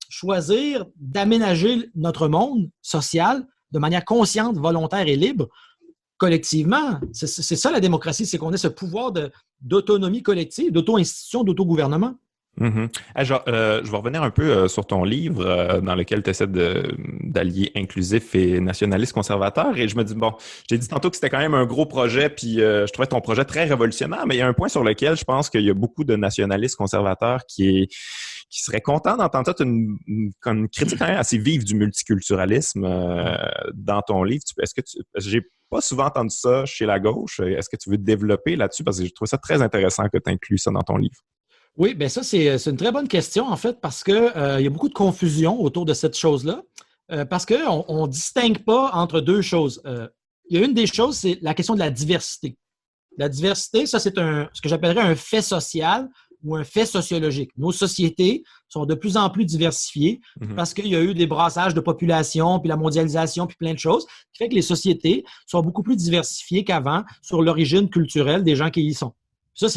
choisir d'aménager notre monde social de manière consciente, volontaire et libre, collectivement. C'est ça la démocratie, c'est qu'on ait ce pouvoir d'autonomie collective, d'auto-institution, d'autogouvernement. Mm-hmm. Je vais revenir un peu sur ton livre dans lequel tu essaies d'allier inclusif et nationaliste conservateur. Et je me dis, bon, je t'ai dit tantôt que c'était quand même un gros projet, puis je trouvais ton projet très révolutionnaire, mais il y a un point sur lequel je pense qu'il y a beaucoup de nationalistes conservateurs qui seraient contents d'entendre ça. Tu as une critique quand même assez vive du multiculturalisme dans ton livre. J'ai pas souvent entendu ça chez la gauche. Est-ce que tu veux développer là-dessus? Parce que je trouve ça très intéressant que tu inclues ça dans ton livre. Oui, bien ça, c'est une très bonne question, en fait, parce qu'il y a beaucoup de confusion autour de cette chose-là, parce qu'on ne distingue pas entre deux choses. Il y a une des choses, c'est la question de la diversité. La diversité, ça, c'est ce que j'appellerais un fait social ou un fait sociologique. Nos sociétés sont de plus en plus diversifiées parce qu'il y a eu des brassages de population, puis la mondialisation, puis plein de choses, qui fait que les sociétés sont beaucoup plus diversifiées qu'avant sur l'origine culturelle des gens qui y sont. Ça,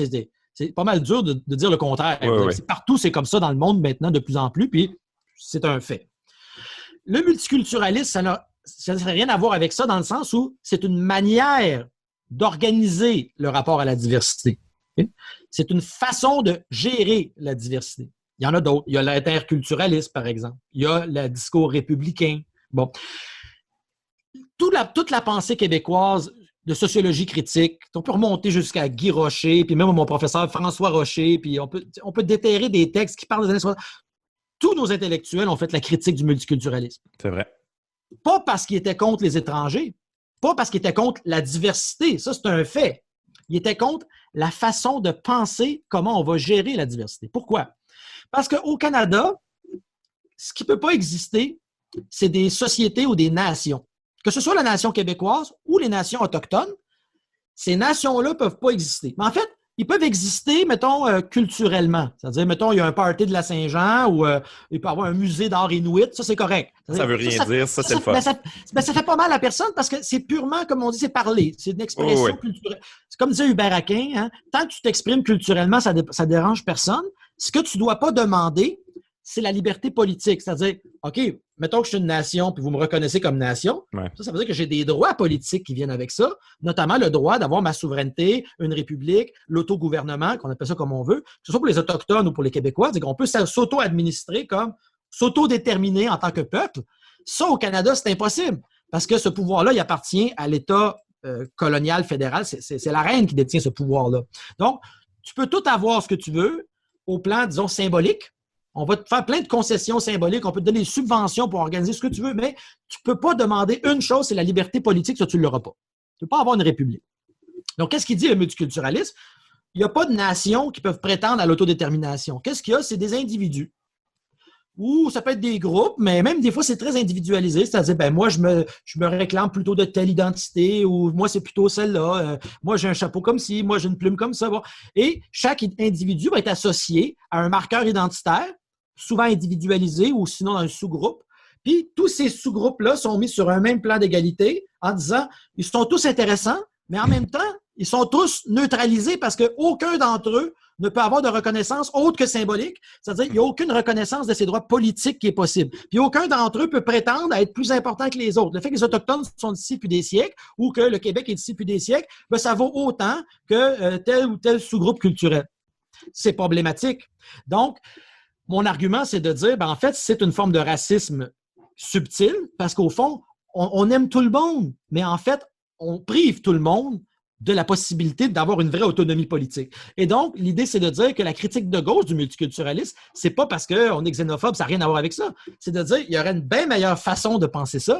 c'est pas mal dur de dire le contraire. Ouais. Partout, c'est comme ça dans le monde maintenant de plus en plus, puis c'est un fait. Le multiculturalisme, ça n'a rien à voir avec ça dans le sens où c'est une manière d'organiser le rapport à la diversité. Okay? C'est une façon de gérer la diversité. Il y en a d'autres. Il y a l'interculturalisme, par exemple. Il y a le discours républicain. Bon. Toute la pensée québécoise de sociologie critique. On peut remonter jusqu'à Guy Rocher, puis même mon professeur François Rocher, puis on peut déterrer des textes qui parlent des années 60. Tous nos intellectuels ont fait la critique du multiculturalisme. C'est vrai. Pas parce qu'ils étaient contre les étrangers, pas parce qu'ils étaient contre la diversité, ça c'est un fait. Ils étaient contre la façon de penser comment on va gérer la diversité. Pourquoi? Parce qu'au Canada, ce qui ne peut pas exister, c'est des sociétés ou des nations. Que ce soit la nation québécoise ou les nations autochtones, ces nations-là ne peuvent pas exister. Mais en fait, ils peuvent exister, mettons, culturellement. C'est-à-dire, mettons, il y a un party de la Saint-Jean ou il peut y avoir un musée d'art inuit. Ça, c'est correct. Ça veut rien dire. Ça, c'est le fun. Ça fait pas mal à personne parce que c'est purement, comme on dit, c'est parler. C'est une expression culturelle. C'est comme disait Hubert Aquin, hein, tant que tu t'exprimes culturellement, ça dérange personne. Ce que tu ne dois pas demander, c'est la liberté politique. C'est-à-dire, OK, mettons que je suis une nation, puis vous me reconnaissez comme nation, ça veut dire que j'ai des droits politiques qui viennent avec ça, notamment le droit d'avoir ma souveraineté, une république, l'autogouvernement, qu'on appelle ça comme on veut, que ce soit pour les Autochtones ou pour les Québécois, c'est qu'on peut s'auto-administrer comme s'auto-déterminer en tant que peuple. Ça, au Canada, c'est impossible, parce que ce pouvoir-là, il appartient à l'État colonial fédéral. C'est la reine qui détient ce pouvoir-là. Donc, tu peux tout avoir ce que tu veux au plan, disons, symbolique. On va te faire plein de concessions symboliques, on peut te donner des subventions pour organiser ce que tu veux, mais tu ne peux pas demander une chose, c'est la liberté politique, ça, tu ne l'auras pas. Tu ne peux pas avoir une république. Donc, qu'est-ce qu'il dit le multiculturalisme? Il n'y a pas de nations qui peuvent prétendre à l'autodétermination. Qu'est-ce qu'il y a? C'est des individus. Ou ça peut être des groupes, mais même des fois, c'est très individualisé. C'est-à-dire, ben moi, je me réclame plutôt de telle identité, ou moi, c'est plutôt celle-là. Moi, j'ai un chapeau comme ci, moi, j'ai une plume comme ça. Bon. Et chaque individu va être associé à un marqueur identitaire, souvent individualisé ou sinon dans un sous-groupe. Puis, tous ces sous-groupes-là sont mis sur un même plan d'égalité en disant, ils sont tous intéressants, mais en même temps, ils sont tous neutralisés parce qu'aucun d'entre eux ne peut avoir de reconnaissance autre que symbolique. C'est-à-dire qu'il n'y a aucune reconnaissance de ses droits politiques qui est possible. Puis aucun d'entre eux peut prétendre à être plus important que les autres. Le fait que les Autochtones sont ici depuis des siècles ou que le Québec est ici depuis des siècles, ben, ça vaut autant que tel ou tel sous-groupe culturel. C'est problématique. Donc, mon argument, c'est de dire, ben, en fait, c'est une forme de racisme subtil parce qu'au fond, on aime tout le monde, mais en fait, on prive tout le monde de la possibilité d'avoir une vraie autonomie politique. Et donc, l'idée, c'est de dire que la critique de gauche du multiculturalisme, c'est pas parce qu'on est xénophobe, ça n'a rien à voir avec ça. C'est de dire qu'il y aurait une bien meilleure façon de penser ça,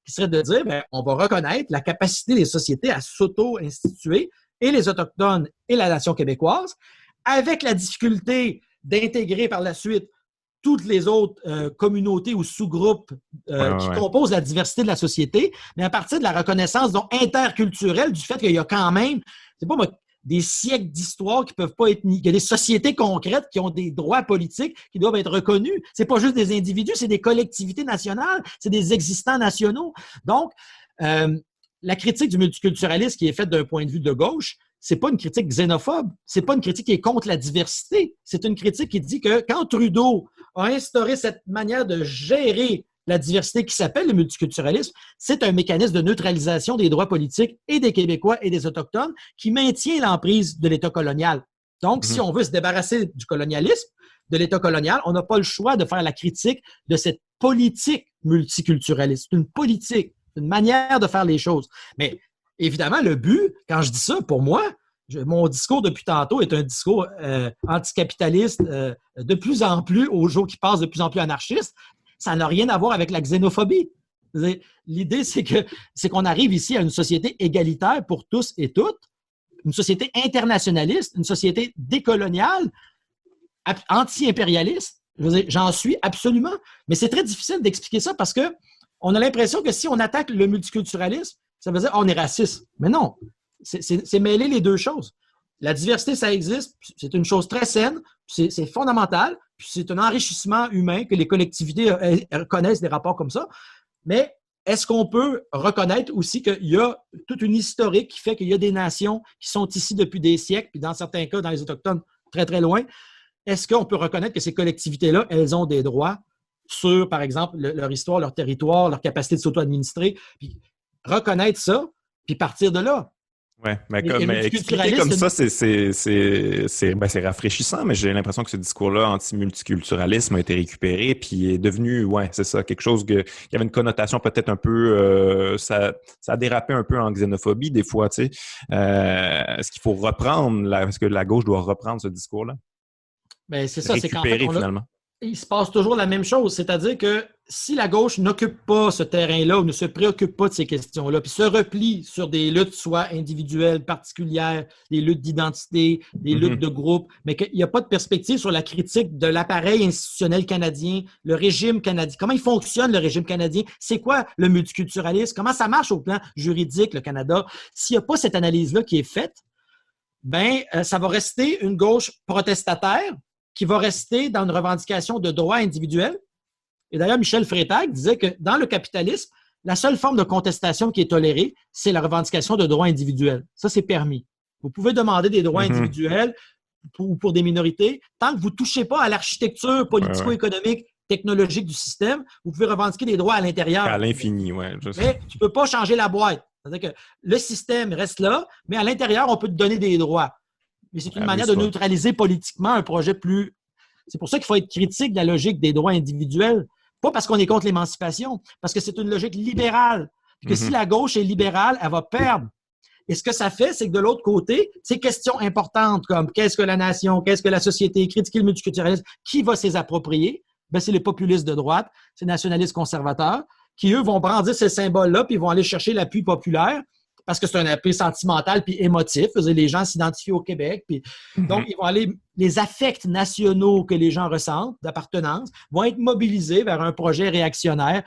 qui serait de dire, ben, on va reconnaître la capacité des sociétés à s'auto-instituer, et les Autochtones et la nation québécoise, avec la difficulté d'intégrer par la suite toutes les autres communautés ou sous-groupes qui composent la diversité de la société, mais à partir de la reconnaissance donc, interculturelle du fait qu'il y a quand même, c'est pas moi, des siècles d'histoire qui peuvent pas être il y a des sociétés concrètes qui ont des droits politiques qui doivent être reconnus. C'est pas juste des individus, c'est des collectivités nationales, c'est des existants nationaux. Donc, la critique du multiculturalisme qui est faite d'un point de vue de gauche, c'est pas une critique xénophobe, c'est pas une critique qui est contre la diversité, c'est une critique qui dit que quand Trudeau a instauré cette manière de gérer la diversité qui s'appelle le multiculturalisme, c'est un mécanisme de neutralisation des droits politiques et des Québécois et des Autochtones qui maintient l'emprise de l'État colonial. Donc, si on veut se débarrasser du colonialisme, de l'État colonial, on n'a pas le choix de faire la critique de cette politique multiculturaliste. C'est une politique, une manière de faire les choses. Mais évidemment, le but, quand je dis ça, pour moi, mon discours depuis tantôt est un discours anticapitaliste de plus en plus, au jour qui passe, de plus en plus anarchiste. Ça n'a rien à voir avec la xénophobie. L'idée, c'est qu'on arrive ici à une société égalitaire pour tous et toutes, une société internationaliste, une société décoloniale, anti-impérialiste. J'en suis absolument. Mais c'est très difficile d'expliquer ça parce qu'on a l'impression que si on attaque le multiculturalisme, ça veut dire on est raciste. Mais non, c'est mêler les deux choses. La diversité, ça existe, c'est une chose très saine, c'est fondamental, puis c'est un enrichissement humain que les collectivités reconnaissent des rapports comme ça. Mais est-ce qu'on peut reconnaître aussi qu'il y a toute une historique qui fait qu'il y a des nations qui sont ici depuis des siècles, puis dans certains cas, dans les Autochtones, très, très loin. Est-ce qu'on peut reconnaître que ces collectivités-là, elles ont des droits sur, par exemple, leur histoire, leur territoire, leur capacité de s'auto-administrer, puis reconnaître ça, puis partir de là. Oui, mais expliquer comme ça, c'est rafraîchissant, mais j'ai l'impression que ce discours-là anti-multiculturalisme a été récupéré puis est devenu, c'est ça, quelque chose qui avait une connotation peut-être un peu, ça a dérapé un peu en xénophobie des fois, tu sais. Est-ce qu'il faut reprendre, est-ce que la gauche doit reprendre ce discours-là? Ben, c'est ça, c'est qu'en fait, finalement. Il se passe toujours la même chose, c'est-à-dire que si la gauche n'occupe pas ce terrain-là ou ne se préoccupe pas de ces questions-là, puis se replie sur des luttes soit individuelles, particulières, des luttes d'identité, des luttes de groupe, mais qu'il n'y a pas de perspective sur la critique de l'appareil institutionnel canadien, le régime canadien, comment il fonctionne le régime canadien, c'est quoi le multiculturalisme, comment ça marche au plan juridique, le Canada. S'il n'y a pas cette analyse-là qui est faite, ben ça va rester une gauche protestataire qui va rester dans une revendication de droits individuels. Et d'ailleurs, Michel Freytag disait que dans le capitalisme, la seule forme de contestation qui est tolérée, c'est la revendication de droits individuels. Ça, c'est permis. Vous pouvez demander des droits individuels pour des minorités tant que vous ne touchez pas à l'architecture politico-économique technologique du système, vous pouvez revendiquer des droits à l'intérieur. À l'infini, oui. Mais tu ne peux pas changer la boîte. C'est-à-dire que le système reste là, mais à l'intérieur, on peut te donner des droits. Mais c'est une manière de neutraliser politiquement un projet plus... C'est pour ça qu'il faut être critique de la logique des droits individuels. Pas parce qu'on est contre l'émancipation, parce que c'est une logique libérale. Puis que si la gauche est libérale, elle va perdre. Et ce que ça fait, c'est que de l'autre côté, ces questions importantes comme qu'est-ce que la nation, qu'est-ce que la société, critiquer le multiculturalisme, qui va s'y approprier? Ben, c'est les populistes de droite, c'est les nationalistes conservateurs, qui, eux, vont brandir ces symboles-là, puis ils vont aller chercher l'appui populaire, parce que c'est un appui sentimental puis émotif. Les gens s'identifient au Québec. Puis, donc, ils vont aller, les affects nationaux que les gens ressentent d'appartenance vont être mobilisés vers un projet réactionnaire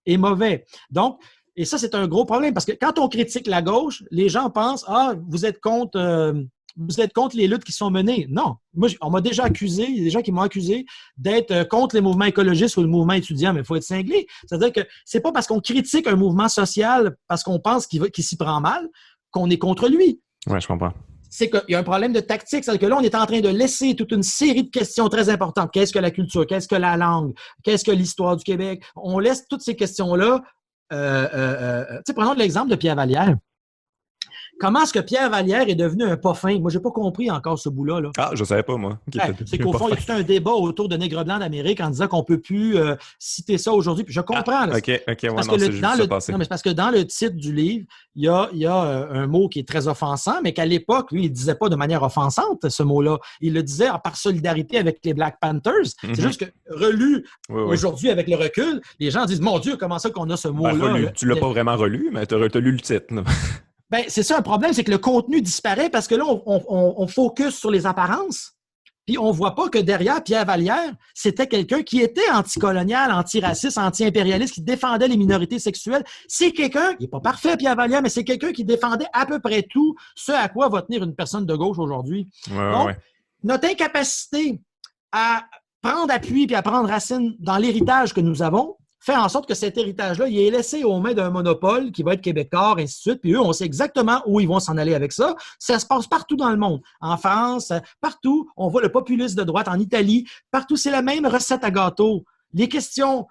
et mauvais. Donc, et ça, c'est un gros problème parce que quand on critique la gauche, les gens pensent « Ah, vous êtes contre les luttes qui sont menées. » Non. Moi, on m'a déjà accusé, il y a des gens qui m'ont accusé d'être contre les mouvements écologistes ou le mouvement étudiant, mais il faut être cinglé. C'est-à-dire que c'est pas parce qu'on critique un mouvement social parce qu'on pense qu'il s'y prend mal qu'on est contre lui. Oui, je comprends. C'est qu'il y a un problème de tactique. C'est-à-dire que là, on est en train de laisser toute une série de questions très importantes. Qu'est-ce que la culture? Qu'est-ce que la langue? Qu'est-ce que l'histoire du Québec? On laisse toutes ces questions-là. Prenons l'exemple de Pierre Vallière. Comment est-ce que Pierre Vallière est devenu un pas fin? Moi, j'ai pas compris encore ce bout-là. Là. Ah, je savais pas, moi. C'est qu'au fond, il y a tout un débat autour de Nègre blanc d'Amérique en disant qu'on peut plus citer ça aujourd'hui. Puis je comprends. Là, OK. Ouais, parce non, que c'est juste ça passé. Non, mais c'est parce que dans le titre du livre, il y a un mot qui est très offensant, mais qu'à l'époque, lui, il disait pas de manière offensante, ce mot-là. Il le disait par solidarité avec les Black Panthers. C'est juste que relu aujourd'hui avec le recul, les gens disent « Mon Dieu, comment ça qu'on a ce mot-là? » Tu l'as pas vraiment relu, mais tu as lu le titre. Ben, c'est ça un problème, c'est que le contenu disparaît parce que là, on focus sur les apparences. Puis on voit pas que derrière Pierre Vallière, c'était quelqu'un qui était anticolonial, antiraciste, anti-impérialiste, qui défendait les minorités sexuelles. C'est quelqu'un, il n'est pas parfait Pierre Vallière, mais c'est quelqu'un qui défendait à peu près tout ce à quoi va tenir une personne de gauche aujourd'hui. Donc, notre incapacité à prendre appui puis à prendre racine dans l'héritage que nous avons, fait en sorte que cet héritage-là, il est laissé aux mains d'un monopole qui va être québécois, ainsi de suite. Puis eux, on sait exactement où ils vont s'en aller avec ça. Ça se passe partout dans le monde. En France, partout, on voit le populisme de droite. En Italie, partout, c'est la même recette à gâteau. Les questions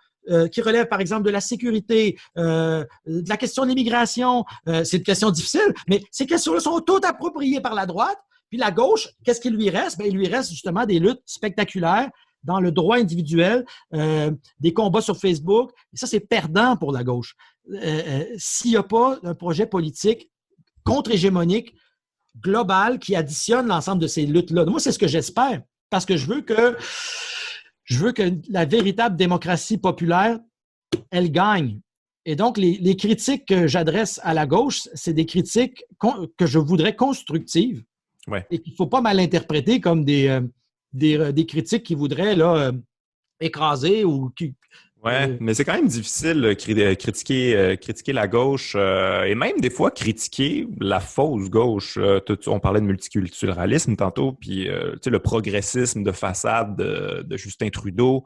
qui relèvent, par exemple, de la sécurité, de la question de l'immigration, c'est une question difficile, mais ces questions-là sont toutes appropriées par la droite. Puis la gauche, qu'est-ce qu'il lui reste? Ben, il lui reste justement des luttes spectaculaires dans le droit individuel, des combats sur Facebook. Et ça, c'est perdant pour la gauche. S'il n'y a pas un projet politique contre-hégémonique, global, qui additionne l'ensemble de ces luttes-là. Moi, c'est ce que j'espère, parce que je veux que la véritable démocratie populaire, elle gagne. Et donc, les critiques que j'adresse à la gauche, c'est des critiques que je voudrais constructives et qu'il ne faut pas mal interpréter comme des critiques qui voudraient là, écraser ou qui... mais c'est quand même difficile de critiquer la gauche et même des fois critiquer la fausse gauche. On parlait de multiculturalisme tantôt, puis le progressisme de façade de Justin Trudeau.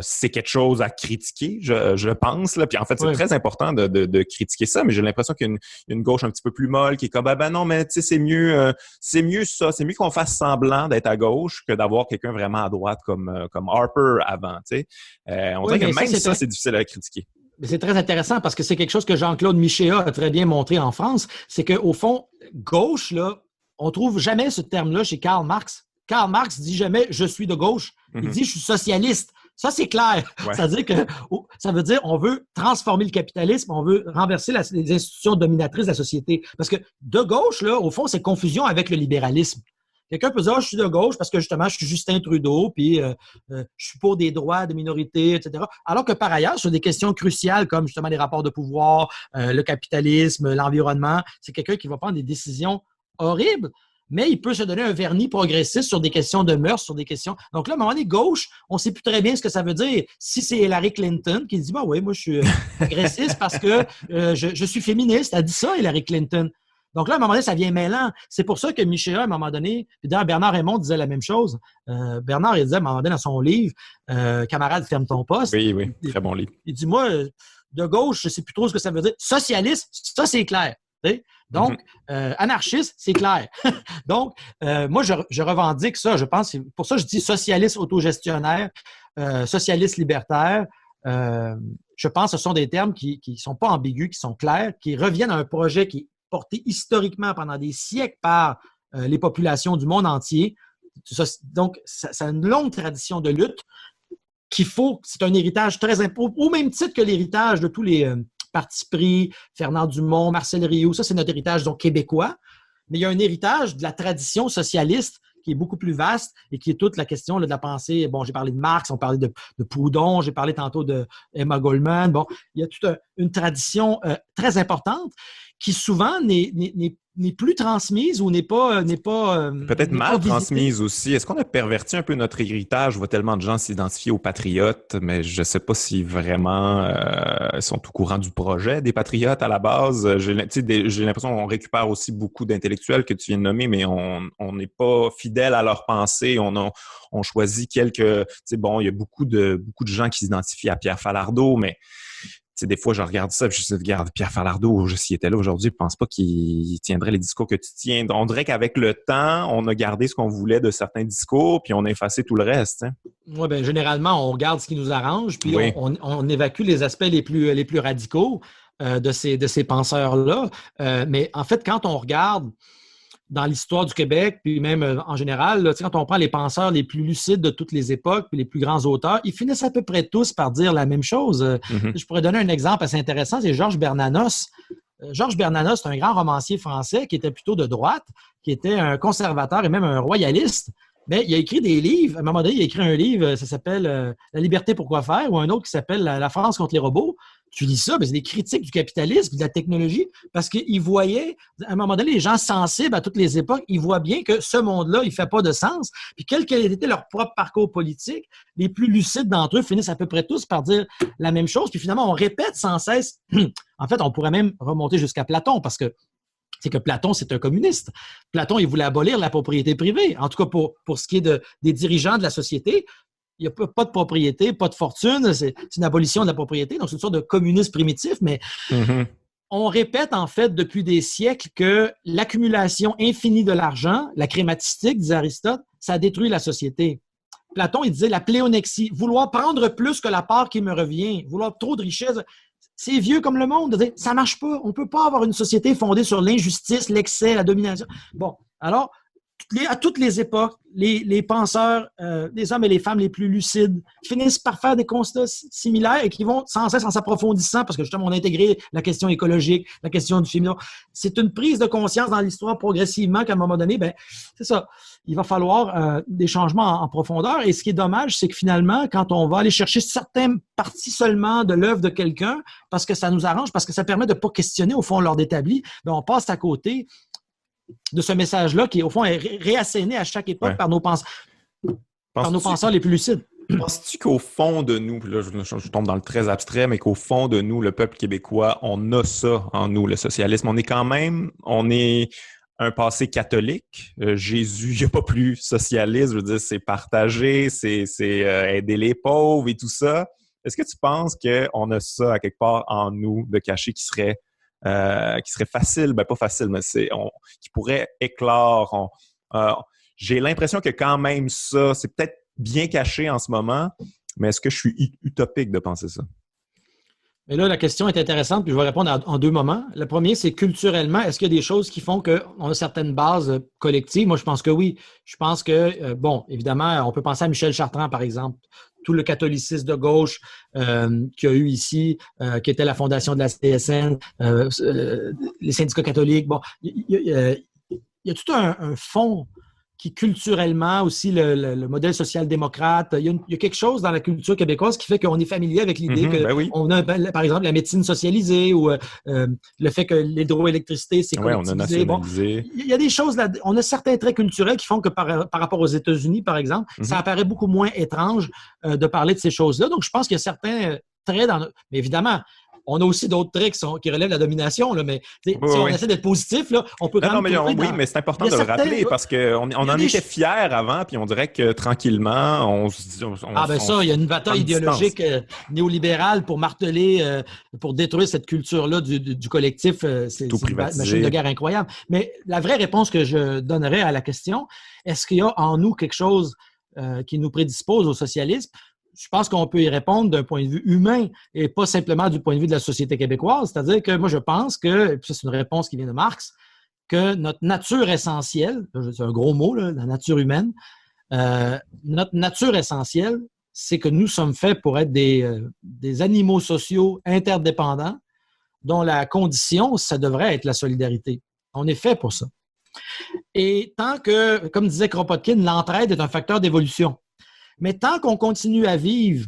C'est quelque chose à critiquer, je pense. Là. Puis en fait, c'est très important de critiquer ça, mais j'ai l'impression qu'il y a une gauche un petit peu plus molle qui est comme ben non, mais tu sais, c'est mieux ça, c'est mieux qu'on fasse semblant d'être à gauche que d'avoir quelqu'un vraiment à droite comme Harper avant. Tu sais, on dirait que même ça, c'est difficile à critiquer. Mais c'est très intéressant parce que c'est quelque chose que Jean-Claude Michéa a très bien montré en France, c'est qu'au fond, gauche, là, on trouve jamais ce terme-là chez Karl Marx. Karl Marx dit jamais « je suis de gauche ». Il dit « je suis socialiste ». Ça, c'est clair. C'est-à-dire que ça veut dire on veut transformer le capitalisme, on veut renverser les institutions dominatrices de la société. Parce que de gauche, là, au fond, c'est confusion avec le libéralisme. Quelqu'un peut dire « je suis de gauche parce que justement, je suis Justin Trudeau, puis je suis pour des droits de minorités, etc. » Alors que par ailleurs, sur des questions cruciales comme justement les rapports de pouvoir, le capitalisme, l'environnement, c'est quelqu'un qui va prendre des décisions horribles. Mais il peut se donner un vernis progressiste sur des questions de mœurs, sur des questions... Donc là, à un moment donné, gauche, on ne sait plus très bien ce que ça veut dire. Si c'est Hillary Clinton qui dit « oui, moi, je suis progressiste parce que je suis féministe », elle dit ça, Hillary Clinton. Donc là, à un moment donné, ça vient mêlant. C'est pour ça que Michéa, à un moment donné, puis d'ailleurs, Bernard Raymond disait la même chose. Bernard, il disait à un moment donné dans son livre « Camarade, ferme ton poste ». Oui, très bon livre. Il dit « Moi, de gauche, je ne sais plus trop ce que ça veut dire. Socialiste, ça, c'est clair. » Donc, anarchiste, c'est clair. Donc, moi, je revendique ça. Je pense, pour ça, je dis socialiste autogestionnaire. socialiste libertaire, je pense que ce sont des termes qui ne sont pas ambigus, qui sont clairs, qui reviennent à un projet qui est porté historiquement pendant des siècles par les populations du monde entier. Donc, ça a une longue tradition de lutte c'est un héritage très important, au même titre que l'héritage de tous les partis pris, Fernand Dumont, Marcel Rioux, ça c'est notre héritage donc québécois, mais il y a un héritage de la tradition socialiste qui est beaucoup plus vaste et qui est toute la question là, de la pensée. Bon, j'ai parlé de Marx, on parlait de Proudhon, j'ai parlé tantôt de Emma Goldman. Bon, il y a toute une tradition très importante qui souvent n'est plus transmise ou n'est pas peut-être mal transmise aussi. Est-ce qu'on a perverti un peu notre héritage? Je vois tellement de gens s'identifier aux patriotes, mais je ne sais pas si vraiment ils sont au courant du projet des patriotes à la base. J'ai l'impression qu'on récupère aussi beaucoup d'intellectuels que tu viens de nommer, mais on n'est pas fidèle à leur pensée. On choisit quelques... Bon, il y a beaucoup de gens qui s'identifient à Pierre Falardeau, mais... des fois, je regarde ça et je me dis, regarde, Pierre Falardeau, s'il était là aujourd'hui, je pense pas qu'il tiendrait les discours que tu tiens. On dirait qu'avec le temps, on a gardé ce qu'on voulait de certains discours, puis on a effacé tout le reste. Oui, bien, généralement, on regarde ce qui nous arrange, puis oui. on évacue les aspects les plus radicaux de ces penseurs-là. Mais en fait, quand on regarde dans l'histoire du Québec, puis même en général, là, quand on prend les penseurs les plus lucides de toutes les époques, puis les plus grands auteurs, ils finissent à peu près tous par dire la même chose. Je pourrais donner un exemple assez intéressant, c'est Georges Bernanos. Georges Bernanos, c'est un grand romancier français qui était plutôt de droite, qui était un conservateur et même un royaliste. Mais il a écrit des livres. À un moment donné, il a écrit un livre, ça s'appelle La liberté, pourquoi faire, ou un autre qui s'appelle La France contre les robots. Tu lis ça, c'est des critiques du capitalisme, de la technologie, parce qu'ils voyaient, à un moment donné, les gens sensibles à toutes les époques, ils voient bien que ce monde-là, il ne fait pas de sens. Puis quel qu'ait été leur propre parcours politique, les plus lucides d'entre eux finissent à peu près tous par dire la même chose. Puis finalement, on répète sans cesse. En fait, on pourrait même remonter jusqu'à Platon, parce que c'est que Platon, c'est un communiste. Platon, il voulait abolir la propriété privée. En tout cas, pour ce qui est des dirigeants de la société, il n'y a pas de propriété, pas de fortune. C'est une abolition de la propriété. Donc, c'est une sorte de communisme primitif. Mais on répète, en fait, depuis des siècles que l'accumulation infinie de l'argent, la crématistique, disait Aristote, ça détruit la société. Platon, il disait la pléonexie, vouloir prendre plus que la part qui me revient, vouloir trop de richesse. C'est vieux comme le monde. Ça ne marche pas. On ne peut pas avoir une société fondée sur l'injustice, l'excès, la domination. Bon, alors, à toutes les époques, les penseurs, les hommes et les femmes les plus lucides finissent par faire des constats similaires et qui vont sans cesse en s'approfondissant parce que justement, on a intégré la question écologique, la question du féminisme. C'est une prise de conscience dans l'histoire progressivement qu'à un moment donné, c'est ça. Il va falloir des changements en profondeur. Et ce qui est dommage, c'est que finalement, quand on va aller chercher certaines parties seulement de l'œuvre de quelqu'un parce que ça nous arrange, parce que ça permet de ne pas questionner au fond l'ordre établi, on passe à côté de ce message-là qui, au fond, est réasséné à chaque époque par nos penseurs les plus lucides. Penses-tu qu'au fond de nous, là, je tombe dans le très abstrait, mais qu'au fond de nous, le peuple québécois, on a ça en nous, le socialisme? On est un passé catholique. Jésus, il n'y a pas plus socialiste. Je veux dire, c'est partager, c'est aider les pauvres et tout ça. Est-ce que tu penses qu'on a ça à quelque part en nous de cacher qui serait facile, pas facile, mais qui pourrait éclore. J'ai l'impression que quand même ça, c'est peut-être bien caché en ce moment, mais est-ce que je suis utopique de penser ça? Mais là, la question est intéressante, puis je vais répondre en deux moments. Le premier, c'est culturellement, est-ce qu'il y a des choses qui font qu'on a certaines bases collectives? Moi, je pense que oui. Je pense que, évidemment, on peut penser à Michel Chartrand, par exemple. Tout le catholicisme de gauche qu'il y a eu ici, qui était la fondation de la CSN, les syndicats catholiques. Bon, il y a tout un fond qui culturellement aussi le modèle social-démocrate. Il y a quelque chose dans la culture québécoise qui fait qu'on est familier avec l'idée qu'on a, par exemple, la médecine socialisée ou le fait que l'hydroélectricité, c'est collectivisé. Bon, il y a des choses là. On a certains traits culturels qui font que par rapport aux États-Unis, par exemple, ça apparaît beaucoup moins étrange de parler de ces choses-là. Donc, je pense qu'il y a certains traits mais évidemment, on a aussi d'autres traits qui relèvent de la domination, là, mais si on essaie d'être positif, là, on peut quand même... Oui, mais c'est important de le rappeler parce qu'on en était fiers avant, puis on dirait que tranquillement, on se dit... il y a une bataille idéologique néolibérale pour marteler, pour détruire cette culture-là du collectif. C'est une machine de guerre incroyable. Mais la vraie réponse que je donnerais à la question, est-ce qu'il y a en nous quelque chose qui nous prédispose au socialisme? je pense qu'on peut y répondre d'un point de vue humain et pas simplement du point de vue de la société québécoise. C'est-à-dire que moi, je pense que, et puis ça, c'est une réponse qui vient de Marx, que notre nature essentielle, c'est un gros mot, là, la nature humaine, notre nature essentielle, c'est que nous sommes faits pour être des animaux sociaux interdépendants dont la condition, ça devrait être la solidarité. On est fait pour ça. Et tant que, comme disait Kropotkin, l'entraide est un facteur d'évolution. Mais tant qu'on continue à vivre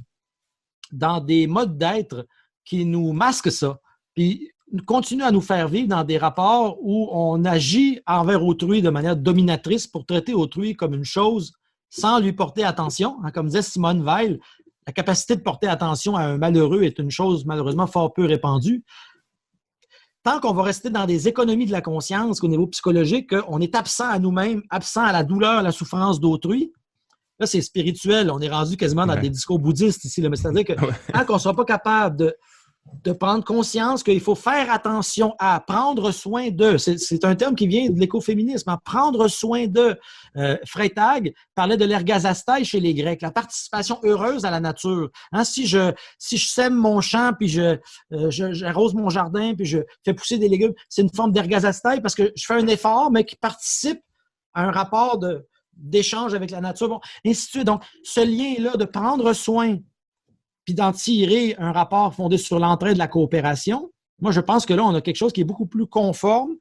dans des modes d'être qui nous masquent ça, puis continue à nous faire vivre dans des rapports où on agit envers autrui de manière dominatrice pour traiter autrui comme une chose sans lui porter attention. Comme disait Simone Weil, la capacité de porter attention à un malheureux est une chose malheureusement fort peu répandue. Tant qu'on va rester dans des économies de la conscience qu'au niveau psychologique, on est absent à nous-mêmes, absent à la douleur, à la souffrance d'autrui, là, c'est spirituel. On est rendu quasiment dans des discours bouddhistes ici. Là. Mais c'est-à-dire que tant qu'on ne sera pas capable de prendre conscience qu'il faut faire attention à prendre soin d'eux. C'est un terme qui vient de l'écoféminisme. Prendre soin d'eux. Freytag parlait de l'ergazastai chez les Grecs, la participation heureuse à la nature. Si je sème mon champ, puis j'arrose mon jardin, puis je fais pousser des légumes, c'est une forme d'ergazastai parce que je fais un effort, mais qui participe à un rapport d'échange avec la nature. Bon, ainsi de suite. Donc, ce lien-là de prendre soin puis d'en tirer un rapport fondé sur l'entraide de la coopération, moi, je pense que là, on a quelque chose qui est beaucoup plus conforme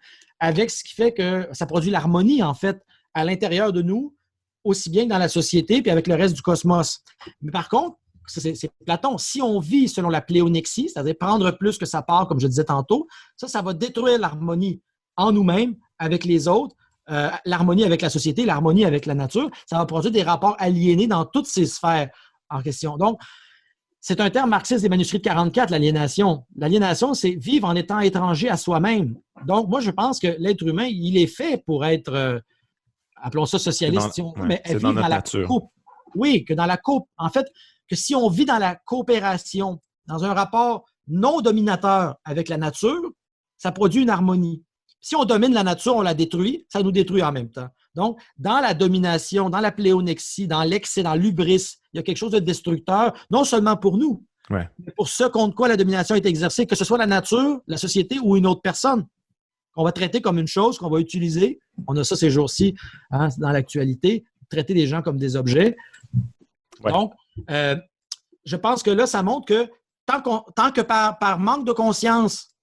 avec ce qui fait que ça produit l'harmonie, en fait, à l'intérieur de nous, aussi bien que dans la société puis avec le reste du cosmos. Mais par contre, c'est Platon, si on vit selon la pléonexie, c'est-à-dire prendre plus que sa part, comme je disais tantôt, ça va détruire l'harmonie en nous-mêmes, avec les autres, l'harmonie avec la société, l'harmonie avec la nature. Ça va produire des rapports aliénés dans toutes ces sphères en question. Donc, c'est un terme marxiste des manuscrits de 44, l'aliénation. L'aliénation, c'est vivre en étant étranger à soi-même. Donc, moi, je pense que l'être humain, il est fait pour être, appelons ça socialiste, si on veut, mais vivre dans la nature. Oui, que dans la en fait, que si on vit dans la coopération, dans un rapport non dominateur avec la nature, ça produit une harmonie. Si on domine la nature, on la détruit, ça nous détruit en même temps. Donc, dans la domination, dans la pléonexie, dans l'excès, dans l'hubris, il y a quelque chose de destructeur, non seulement pour nous, mais pour ceux contre quoi la domination est exercée, que ce soit la nature, la société ou une autre personne, qu'on va traiter comme une chose, qu'on va utiliser. On a ça ces jours-ci, dans l'actualité, traiter les gens comme des objets. Ouais. Donc, je pense que là, ça montre que tant que par manque de conscience,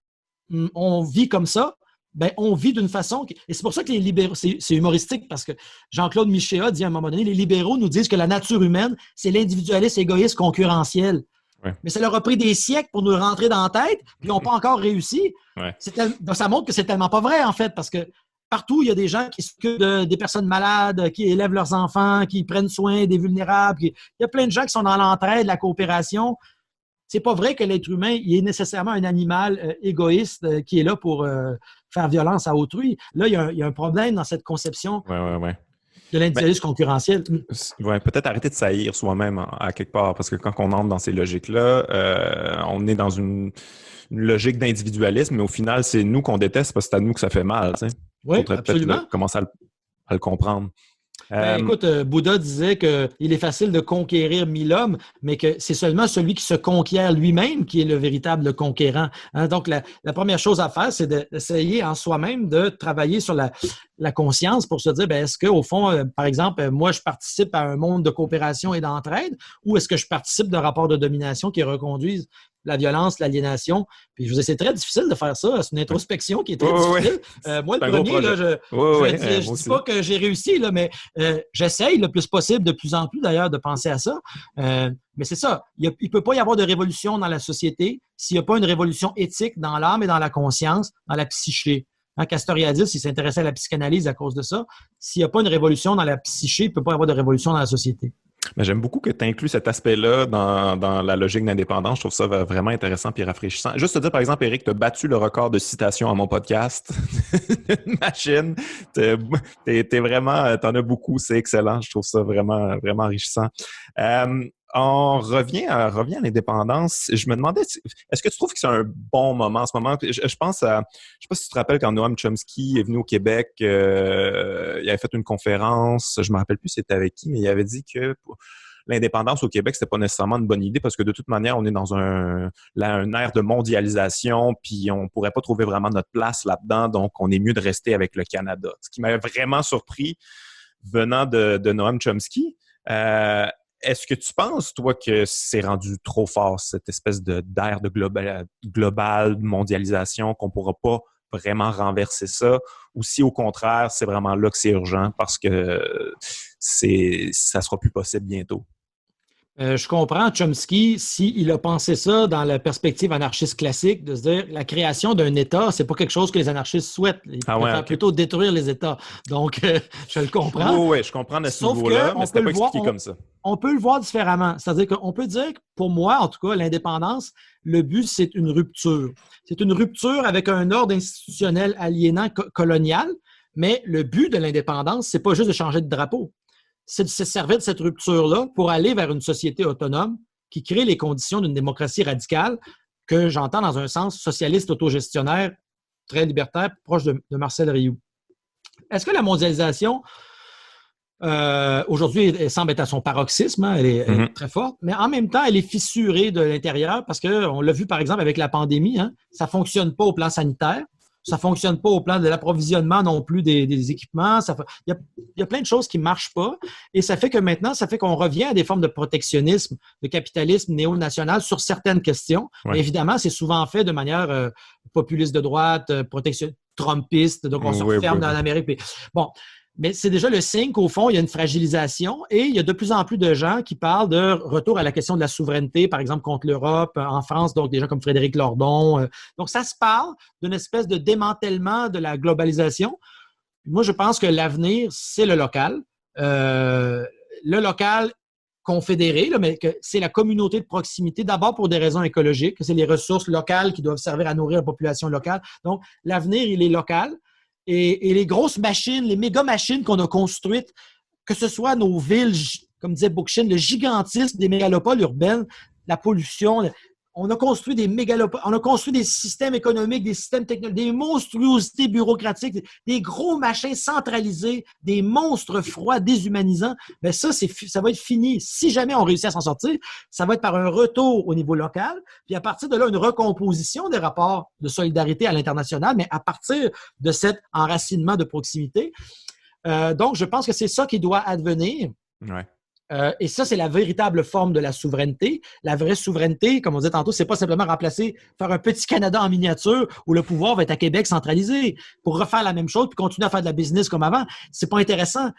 on vit comme ça, ben, on vit d'une façon... Et c'est pour ça que les libéraux... C'est humoristique parce que Jean-Claude Michéa dit à un moment donné, les libéraux nous disent que la nature humaine, c'est l'individualisme égoïste concurrentiel. Ouais. Mais ça leur a pris des siècles pour nous rentrer dans la tête, puis ils n'ont pas encore réussi. Ouais. Ça montre que c'est tellement pas vrai, en fait, parce que partout, il y a des gens qui s'occupent des personnes malades, qui élèvent leurs enfants, qui prennent soin des vulnérables. Il y a plein de gens qui sont dans l'entraide, la coopération. C'est pas vrai que l'être humain, il est nécessairement un animal égoïste qui est là pour faire violence à autrui. Là, il y a un problème dans cette conception de l'individualisme concurrentiel. Ouais, peut-être arrêter de s'haïr soi-même à quelque part, parce que quand on entre dans ces logiques-là, on est dans une logique d'individualisme, mais au final, c'est nous qu'on déteste parce que c'est à nous que ça fait mal. Oui, absolument. Peut-être commencer à le comprendre. Écoute, Bouddha disait qu'il est facile de conquérir 1000 hommes, mais que c'est seulement celui qui se conquiert lui-même qui est le véritable conquérant. Donc, la première chose à faire, c'est d'essayer en soi-même de travailler sur la conscience pour se dire, est-ce qu'au fond, par exemple, moi, je participe à un monde de coopération et d'entraide ou est-ce que je participe d'un rapport de domination qui reconduise la violence, l'aliénation. Puis je vous dis, c'est très difficile de faire ça. C'est une introspection qui est très difficile. Moi, le premier, là, je ne dis pas que j'ai réussi, là, mais j'essaye le plus possible, de plus en plus d'ailleurs, de penser à ça. Mais c'est ça. Il ne peut pas y avoir de révolution dans la société s'il n'y a pas une révolution éthique dans l'âme et dans la conscience, dans la psyché. Castoriadis, il s'intéressait à la psychanalyse à cause de ça. S'il n'y a pas une révolution dans la psyché, il ne peut pas y avoir de révolution dans la société. Mais j'aime beaucoup que tu inclues cet aspect-là dans la logique d'indépendance. Je trouve ça vraiment intéressant et rafraîchissant. Juste te dire, par exemple, Éric, tu as battu le record de citations à mon podcast. Une machine. T'es vraiment, t'en as beaucoup. C'est excellent. Je trouve ça vraiment, vraiment enrichissant. On revient à l'indépendance. Je me demandais, est-ce que tu trouves que c'est un bon moment en ce moment? Je pense à, je sais pas si tu te rappelles quand Noam Chomsky est venu au Québec, il avait fait une conférence, je me rappelle plus c'était avec qui, mais il avait dit que l'indépendance au Québec, c'était pas nécessairement une bonne idée parce que de toute manière, on est dans un ère de mondialisation, puis on pourrait pas trouver vraiment notre place là-dedans, donc on est mieux de rester avec le Canada. Ce qui m'avait vraiment surpris venant de Noam Chomsky. Est-ce que tu penses, toi, que c'est rendu trop fort, cette espèce d'ère de globale, de mondialisation, qu'on ne pourra pas vraiment renverser ça? Ou si, au contraire, c'est vraiment là que c'est urgent parce que ça ne sera plus possible bientôt? Je comprends Chomsky s'il a pensé ça dans la perspective anarchiste classique, de se dire la création d'un État, c'est pas quelque chose que les anarchistes souhaitent. Ils préfèrent plutôt détruire les États. Donc, je le comprends. Oui, je comprends à ce niveau-là, mais c'était pas expliqué comme ça. On peut le voir différemment. C'est-à-dire qu'on peut dire que, pour moi, en tout cas, l'indépendance, le but, c'est une rupture. C'est une rupture avec un ordre institutionnel aliénant colonial, mais le but de l'indépendance, c'est pas juste de changer de drapeau. C'est de se servir de cette rupture-là pour aller vers une société autonome qui crée les conditions d'une démocratie radicale que j'entends dans un sens socialiste autogestionnaire, très libertaire, proche de Marcel Rioux. Est-ce que la mondialisation, aujourd'hui, elle semble être à son paroxysme, hein, elle est très forte, mais en même temps, elle est fissurée de l'intérieur parce qu'on l'a vu, par exemple, avec la pandémie, hein, ça ne fonctionne pas au plan sanitaire. Ça ne fonctionne pas au plan de l'approvisionnement non plus des équipements. Il y a plein de choses qui ne marchent pas. Et ça fait que maintenant, qu'on revient à des formes de protectionnisme, de capitalisme néo-national sur certaines questions. Ouais. Mais évidemment, c'est souvent fait de manière populiste de droite, trumpiste. Donc, on se referme dans l'Amérique. Bon. Mais c'est déjà le signe qu'au fond, il y a une fragilisation et il y a de plus en plus de gens qui parlent de retour à la question de la souveraineté, par exemple, contre l'Europe, en France, donc des gens comme Frédéric Lordon. Donc, ça se parle d'une espèce de démantèlement de la globalisation. Moi, je pense que l'avenir, c'est le local. Le local confédéré, là, mais que c'est la communauté de proximité, d'abord pour des raisons écologiques, que c'est les ressources locales qui doivent servir à nourrir la population locale. Donc, l'avenir, il est local. Et les grosses machines, les méga-machines qu'on a construites, que ce soit nos villes, comme disait Bookchin, le gigantisme des mégalopoles urbaines, la pollution, on a construit des mégalopoles, on a construit des systèmes économiques, des systèmes technologiques, des monstruosités bureaucratiques, des gros machins centralisés, des monstres froids, déshumanisants. Bien ça va être fini. Si jamais on réussit à s'en sortir, ça va être par un retour au niveau local, puis à partir de là, une recomposition des rapports de solidarité à l'international, mais à partir de cet enracinement de proximité. Donc, je pense que c'est ça qui doit advenir. Ouais. Et ça, c'est la véritable forme de la souveraineté. La vraie souveraineté, comme on disait tantôt, c'est pas simplement faire un petit Canada en miniature où le pouvoir va être à Québec centralisé pour refaire la même chose puis continuer à faire de la business comme avant. C'est pas intéressant.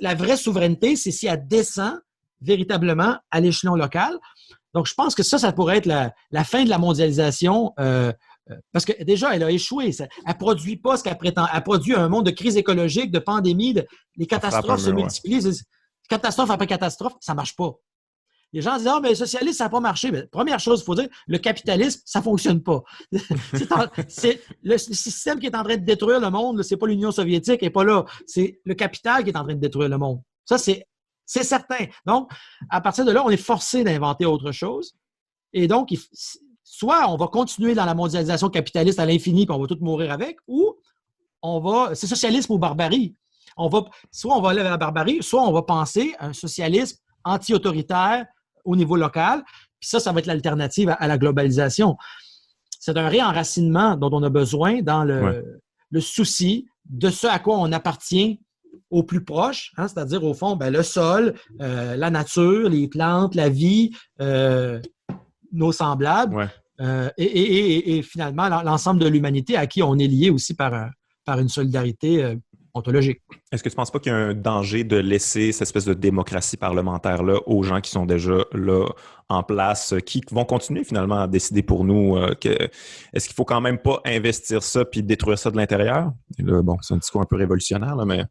La vraie souveraineté, c'est si elle descend véritablement à l'échelon local. Donc, je pense que ça pourrait être la fin de la mondialisation. Parce que déjà, elle a échoué. Elle ne produit pas ce qu'elle prétend. Elle produit un monde de crise écologique, de pandémie, les catastrophes se multiplient. Ouais. Catastrophe après catastrophe, ça ne marche pas. Les gens disent « Ah, mais le socialisme, ça n'a pas marché. » Mais première chose, il faut dire, le capitalisme, ça ne fonctionne pas. C'est le système qui est en train de détruire le monde, ce n'est pas l'Union soviétique, elle n'est pas là. C'est le capital qui est en train de détruire le monde. Ça, c'est certain. Donc, à partir de là, on est forcé d'inventer autre chose. Et donc, soit on va continuer dans la mondialisation capitaliste à l'infini, puis on va tous mourir avec, ou c'est socialisme ou barbarie. Soit on va aller vers la barbarie, soit on va penser à un socialisme anti-autoritaire au niveau local, puis ça va être l'alternative à la globalisation. C'est un réenracinement dont on a besoin dans le souci de ce à quoi on appartient au plus proche, hein, c'est-à-dire au fond, le sol, la nature, les plantes, la vie, nos semblables, et finalement l'ensemble de l'humanité à qui on est lié aussi par une solidarité ontologique. Est-ce que tu ne penses pas qu'il y a un danger de laisser cette espèce de démocratie parlementaire-là aux gens qui sont déjà là en place, qui vont continuer finalement à décider pour nous? Est-ce qu'il ne faut quand même pas investir ça puis détruire ça de l'intérieur? Et là, bon, c'est un discours un peu révolutionnaire, là, mais...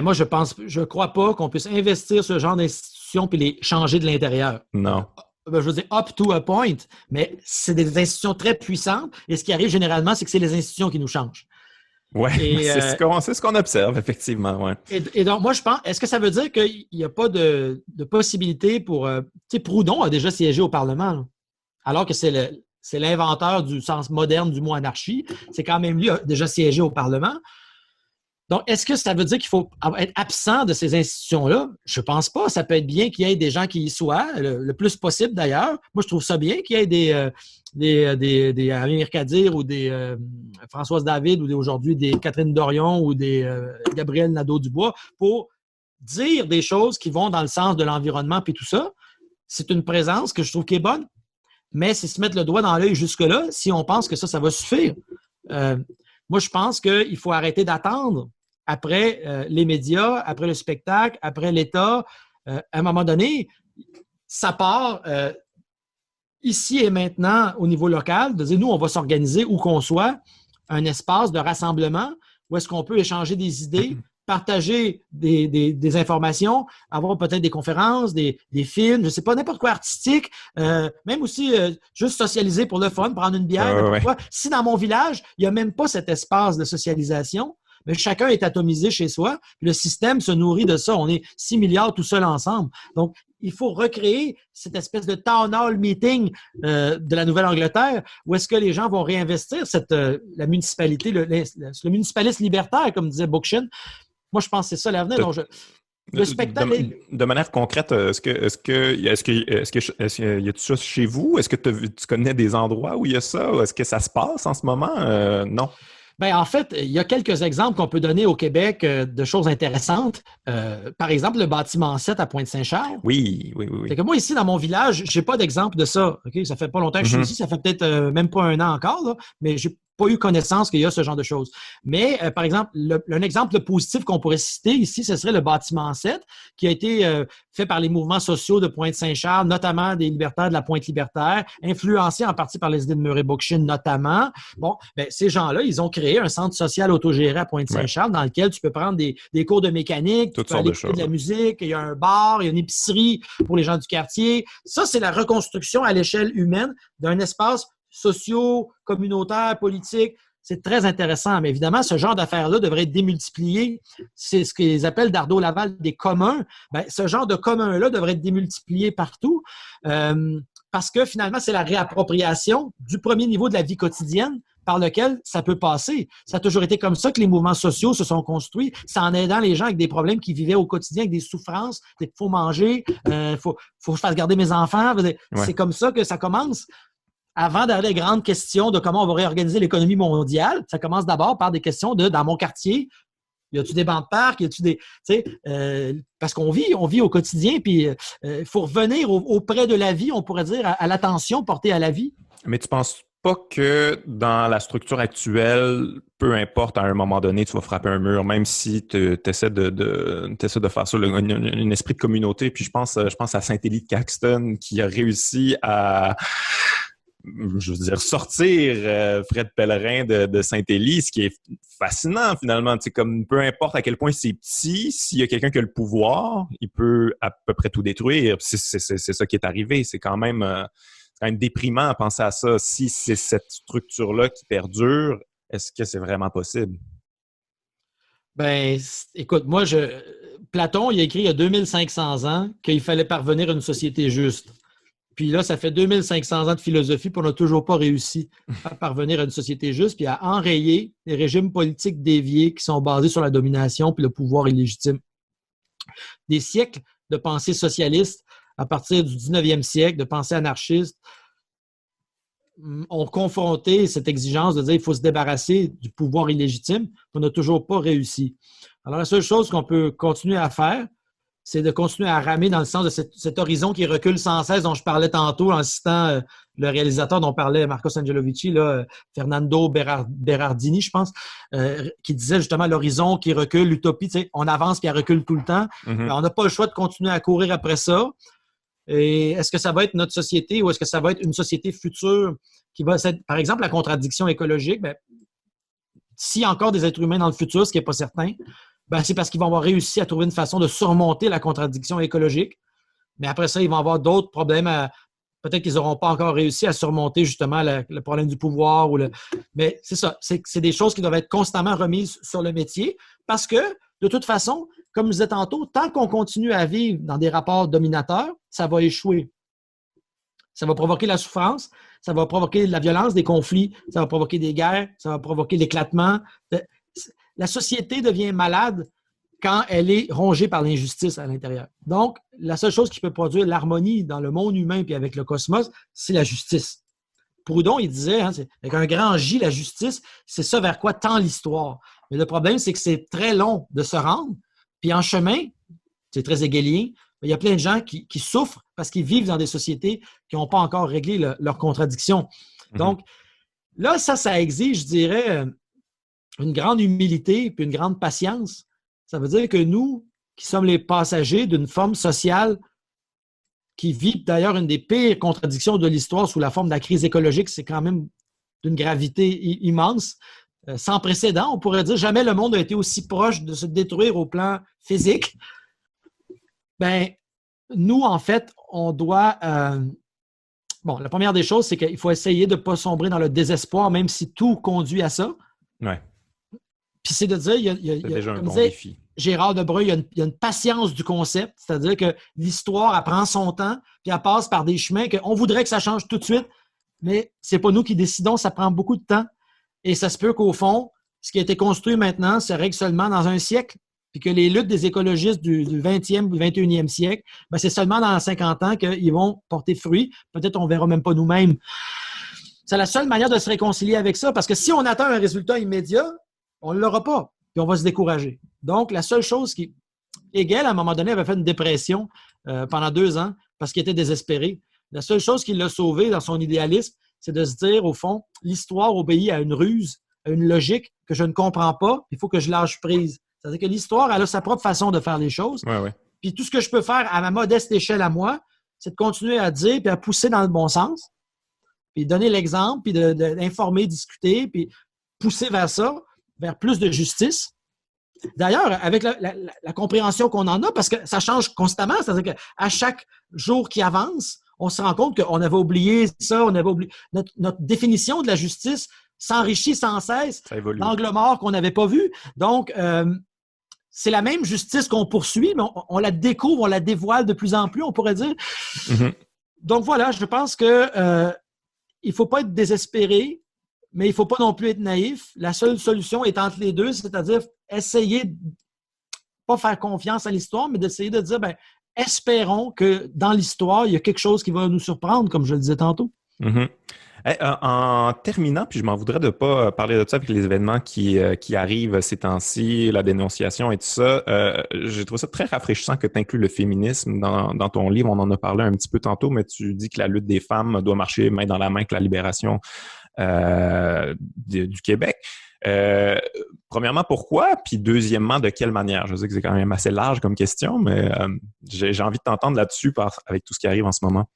Moi, je crois pas qu'on puisse investir ce genre d'institutions puis les changer de l'intérieur. Non. Je veux dire, up to a point, mais c'est des institutions très puissantes et ce qui arrive généralement, c'est que c'est les institutions qui nous changent. Oui, c'est ce qu'on observe, effectivement. Ouais. Et donc, moi, je pense, est-ce que ça veut dire qu'il n'y a pas de possibilité pour... tu sais, Proudhon a déjà siégé au Parlement, là, alors que c'est l'inventeur du sens moderne du mot anarchie. C'est quand même lui qui a déjà siégé au Parlement. Donc, est-ce que ça veut dire qu'il faut être absent de ces institutions-là? Je ne pense pas. Ça peut être bien qu'il y ait des gens qui y soient, le plus possible d'ailleurs. Moi, je trouve ça bien qu'il y ait des Amir Kadir ou des Françoise David ou aujourd'hui des Catherine Dorion ou des Gabriel Nadeau-Dubois pour dire des choses qui vont dans le sens de l'environnement puis tout ça. C'est une présence que je trouve qui est bonne, mais c'est se mettre le doigt dans l'œil jusque-là si on pense que ça va suffire. Moi, je pense qu'il faut arrêter d'attendre après les médias, après le spectacle, après l'État. À un moment donné, ça part ici et maintenant au niveau local, de dire, nous, on va s'organiser où qu'on soit, un espace de rassemblement où est-ce qu'on peut échanger des idées, partager des informations, avoir peut-être des conférences, des films, je ne sais pas, n'importe quoi artistique, même aussi juste socialiser pour le fun, prendre une bière, n'importe quoi. Si dans mon village, il n'y a même pas cet espace de socialisation, mais chacun est atomisé chez soi, puis le système se nourrit de ça. On est 6 milliards tout seuls ensemble. Donc, il faut recréer cette espèce de town hall meeting de la Nouvelle-Angleterre où est-ce que les gens vont réinvestir la municipalité, le municipalisme libertaire, comme disait Bookchin. Moi, je pense que c'est ça l'avenir. Donc, le spectacle de manière concrète, est-ce que y a tout ça chez vous? Est-ce que tu connais des endroits où il y a ça? Est-ce que ça se passe en ce moment? Non. Bien, en fait, il y a quelques exemples qu'on peut donner au Québec de choses intéressantes. Par exemple, le bâtiment 7 à Pointe-Saint-Charles. Oui. C'est que moi, ici, dans mon village, je n'ai pas d'exemple de ça. Okay? Ça fait pas longtemps que je suis ici, ça fait peut-être même pas 1 an encore, là, mais j'ai pas eu connaissance qu'il y a ce genre de choses. Mais, par exemple, un exemple positif qu'on pourrait citer ici, ce serait le bâtiment 7, qui a été fait par les mouvements sociaux de Pointe-Saint-Charles, notamment des libertaires de la Pointe libertaire, influencés en partie par les idées de Murray-Bookchin notamment. Bon, ben, ces gens-là, ils ont créé un centre social autogéré à Pointe-Saint-Charles dans lequel tu peux prendre des cours de mécanique, tu peux aller écouter de la musique, il y a un bar, il y a une épicerie pour les gens du quartier. Ça, c'est la reconstruction à l'échelle humaine d'un espace sociaux, communautaires, politiques. C'est très intéressant. Mais évidemment, ce genre d'affaires-là devrait être démultiplié. C'est ce qu'ils appellent d'Arnaud-Laval des communs. Bien, ce genre de communs-là devrait être démultiplié partout parce que finalement, c'est la réappropriation du premier niveau de la vie quotidienne par lequel ça peut passer. Ça a toujours été comme ça que les mouvements sociaux se sont construits. C'est en aidant les gens avec des problèmes qui vivaient au quotidien, avec des souffrances. Il faut manger, faut que je fasse garder mes enfants. C'est comme ça que ça commence. Avant d'aller aux grandes questions de comment on va réorganiser l'économie mondiale, ça commence d'abord par des questions de, dans mon quartier, y a-tu des bancs de parc, y a-tu des... parce qu'on vit au quotidien, puis il faut revenir auprès de la vie, on pourrait dire, à l'attention portée à la vie. Mais tu penses pas que dans la structure actuelle, peu importe, à un moment donné, tu vas frapper un mur, même si tu essaies de faire ça, un esprit de communauté. Puis je pense à Saint-Élie de Caxton qui a réussi à... je veux dire, sortir Fred Pellerin de Saint-Élie, ce qui est fascinant finalement. Tu sais, comme peu importe à quel point c'est petit, s'il y a quelqu'un qui a le pouvoir, il peut à peu près tout détruire. C'est ça qui est arrivé. C'est quand même déprimant à penser à ça. Si c'est cette structure-là qui perdure, est-ce que c'est vraiment possible? Ben, écoute, Platon, il a écrit il y a 2500 ans qu'il fallait parvenir à une société juste. Puis là, ça fait 2500 ans de philosophie, puis on n'a toujours pas réussi à parvenir à une société juste, puis à enrayer les régimes politiques déviés qui sont basés sur la domination puis le pouvoir illégitime. Des siècles de pensée socialiste à partir du 19e siècle, de pensée anarchiste, ont confronté cette exigence de dire qu'il faut se débarrasser du pouvoir illégitime. On n'a toujours pas réussi. Alors, la seule chose qu'on peut continuer à faire, c'est de continuer à ramer dans le sens de cet horizon qui recule sans cesse dont je parlais tantôt en citant le réalisateur dont parlait Marcos Angelovici, là, Fernando Berardini, je pense, qui disait justement l'horizon qui recule, l'utopie, tu sais, on avance puis elle recule tout le temps. Mm-hmm. On n'a pas le choix de continuer à courir après ça. Et est-ce que ça va être notre société ou est-ce que ça va être une société future qui va être, par exemple, la contradiction écologique? Bien, s'il y a encore des êtres humains dans le futur, ce qui n'est pas certain, ben, c'est parce qu'ils vont avoir réussi à trouver une façon de surmonter la contradiction écologique. Mais après ça, ils vont avoir d'autres problèmes. Peut-être qu'ils n'auront pas encore réussi à surmonter justement le problème du pouvoir. Mais c'est ça. C'est des choses qui doivent être constamment remises sur le métier parce que, de toute façon, comme je disais tantôt, tant qu'on continue à vivre dans des rapports dominateurs, ça va échouer. Ça va provoquer la souffrance, ça va provoquer de la violence, des conflits, ça va provoquer des guerres, ça va provoquer l'éclatement. la société devient malade quand elle est rongée par l'injustice à l'intérieur. Donc, la seule chose qui peut produire l'harmonie dans le monde humain puis avec le cosmos, c'est la justice. Proudhon, il disait, avec un grand J, la justice, c'est ça vers quoi tend l'histoire. Mais le problème, c'est que c'est très long de se rendre. Puis en chemin, c'est très hegelien, il y a plein de gens qui souffrent parce qu'ils vivent dans des sociétés qui n'ont pas encore réglé leurs contradictions. Donc, là, ça exige, je dirais, une grande humilité puis une grande patience. Ça veut dire que nous, qui sommes les passagers d'une forme sociale qui vit d'ailleurs une des pires contradictions de l'histoire sous la forme de la crise écologique, c'est quand même d'une gravité immense, sans précédent. On pourrait dire jamais le monde a été aussi proche de se détruire au plan physique. Ben, nous, en fait, on doit... Bon, la première des choses, c'est qu'il faut essayer de ne pas sombrer dans le désespoir, même si tout conduit à ça. Ouais. Puis c'est de dire, c'est déjà un bon défi. Gérard Debreu, il y a une patience du concept, c'est-à-dire que l'histoire, elle prend son temps, puis elle passe par des chemins qu'on voudrait que ça change tout de suite, mais c'est pas nous qui décidons, ça prend beaucoup de temps. Et ça se peut qu'au fond, ce qui a été construit maintenant se règle seulement dans un siècle, puis que les luttes des écologistes du 20e ou du 21e siècle, ben c'est seulement dans 50 ans qu'ils vont porter fruit. Peut-être on ne verra même pas nous-mêmes. C'est la seule manière de se réconcilier avec ça, parce que si on attend un résultat immédiat, on ne l'aura pas, puis on va se décourager. Donc, la seule chose qui... Hegel, à un moment donné, avait fait une dépression pendant 2 ans parce qu'il était désespéré. La seule chose qui l'a sauvé dans son idéalisme, c'est de se dire, au fond, l'histoire obéit à une ruse, à une logique que je ne comprends pas, il faut que je lâche prise. C'est-à-dire que l'histoire, elle a sa propre façon de faire les choses. Ouais. Puis tout ce que je peux faire à ma modeste échelle à moi, c'est de continuer à dire puis à pousser dans le bon sens, puis donner l'exemple, puis d'informer, discuter, puis pousser vers ça, vers plus de justice. D'ailleurs, avec la compréhension qu'on en a, parce que ça change constamment, c'est-à-dire qu'à chaque jour qui avance, on se rend compte qu'on avait oublié ça, on avait oublié... Notre définition de la justice s'enrichit sans cesse d'angles morts qu'on n'avait pas vus. Donc, c'est la même justice qu'on poursuit, mais on la découvre, on la dévoile de plus en plus, on pourrait dire. Mm-hmm. Donc voilà, je pense que il ne faut pas être désespéré, mais il ne faut pas non plus être naïf. La seule solution est entre les deux, c'est-à-dire essayer de pas faire confiance à l'histoire, mais d'essayer de dire, espérons que dans l'histoire, il y a quelque chose qui va nous surprendre, comme je le disais tantôt. Mm-hmm. En terminant, puis je m'en voudrais de ne pas parler de ça avec les événements qui arrivent ces temps-ci, la dénonciation et tout ça, j'ai trouvé ça très rafraîchissant que tu inclues le féminisme dans ton livre. On en a parlé un petit peu tantôt, mais tu dis que la lutte des femmes doit marcher main dans la main avec la libération du Québec. Premièrement, pourquoi? Puis deuxièmement, de quelle manière? Je sais que c'est quand même assez large comme question, mais j'ai envie de t'entendre là-dessus avec tout ce qui arrive en ce moment.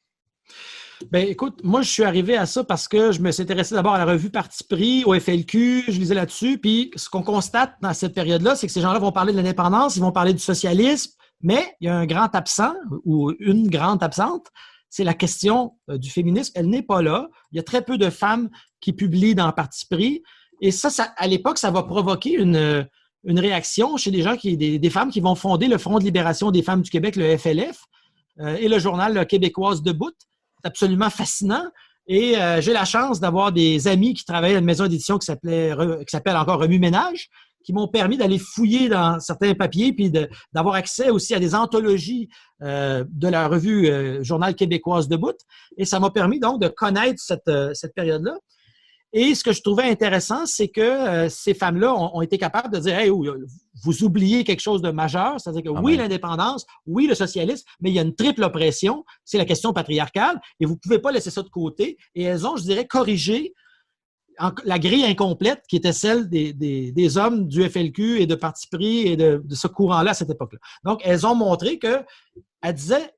Ben écoute, moi je suis arrivé à ça parce que je me suis intéressé d'abord à la revue Parti pris, au FLQ, je lisais là-dessus, puis ce qu'on constate dans cette période-là, c'est que ces gens-là vont parler de l'indépendance, ils vont parler du socialisme, mais il y a un grand absent ou une grande absente, c'est la question du féminisme, elle n'est pas là. Il y a très peu de femmes qui publient dans Parti pris, et ça à l'époque, ça va provoquer une réaction chez des gens, des femmes qui vont fonder le Front de libération des femmes du Québec, le FLF, et le journal Québécoise Debout. C'est absolument fascinant. Et j'ai la chance d'avoir des amis qui travaillent à une maison d'édition qui s'appelle encore Remue Ménage, qui m'ont permis d'aller fouiller dans certains papiers puis d'avoir accès aussi à des anthologies de la revue Journal Québécoise Debout. Et ça m'a permis donc de connaître cette période-là. Et ce que je trouvais intéressant, c'est que ces femmes-là ont été capables de dire « Hey, vous oubliez quelque chose de majeur, c'est-à-dire que oui, l'indépendance, oui, le socialisme, mais il y a une triple oppression, c'est la question patriarcale, et vous ne pouvez pas laisser ça de côté. » Et elles ont, je dirais, corrigé la grille incomplète qui était celle des hommes du FLQ et de Parti pris et de ce courant-là à cette époque-là. Donc, elles ont montré qu'elles disaient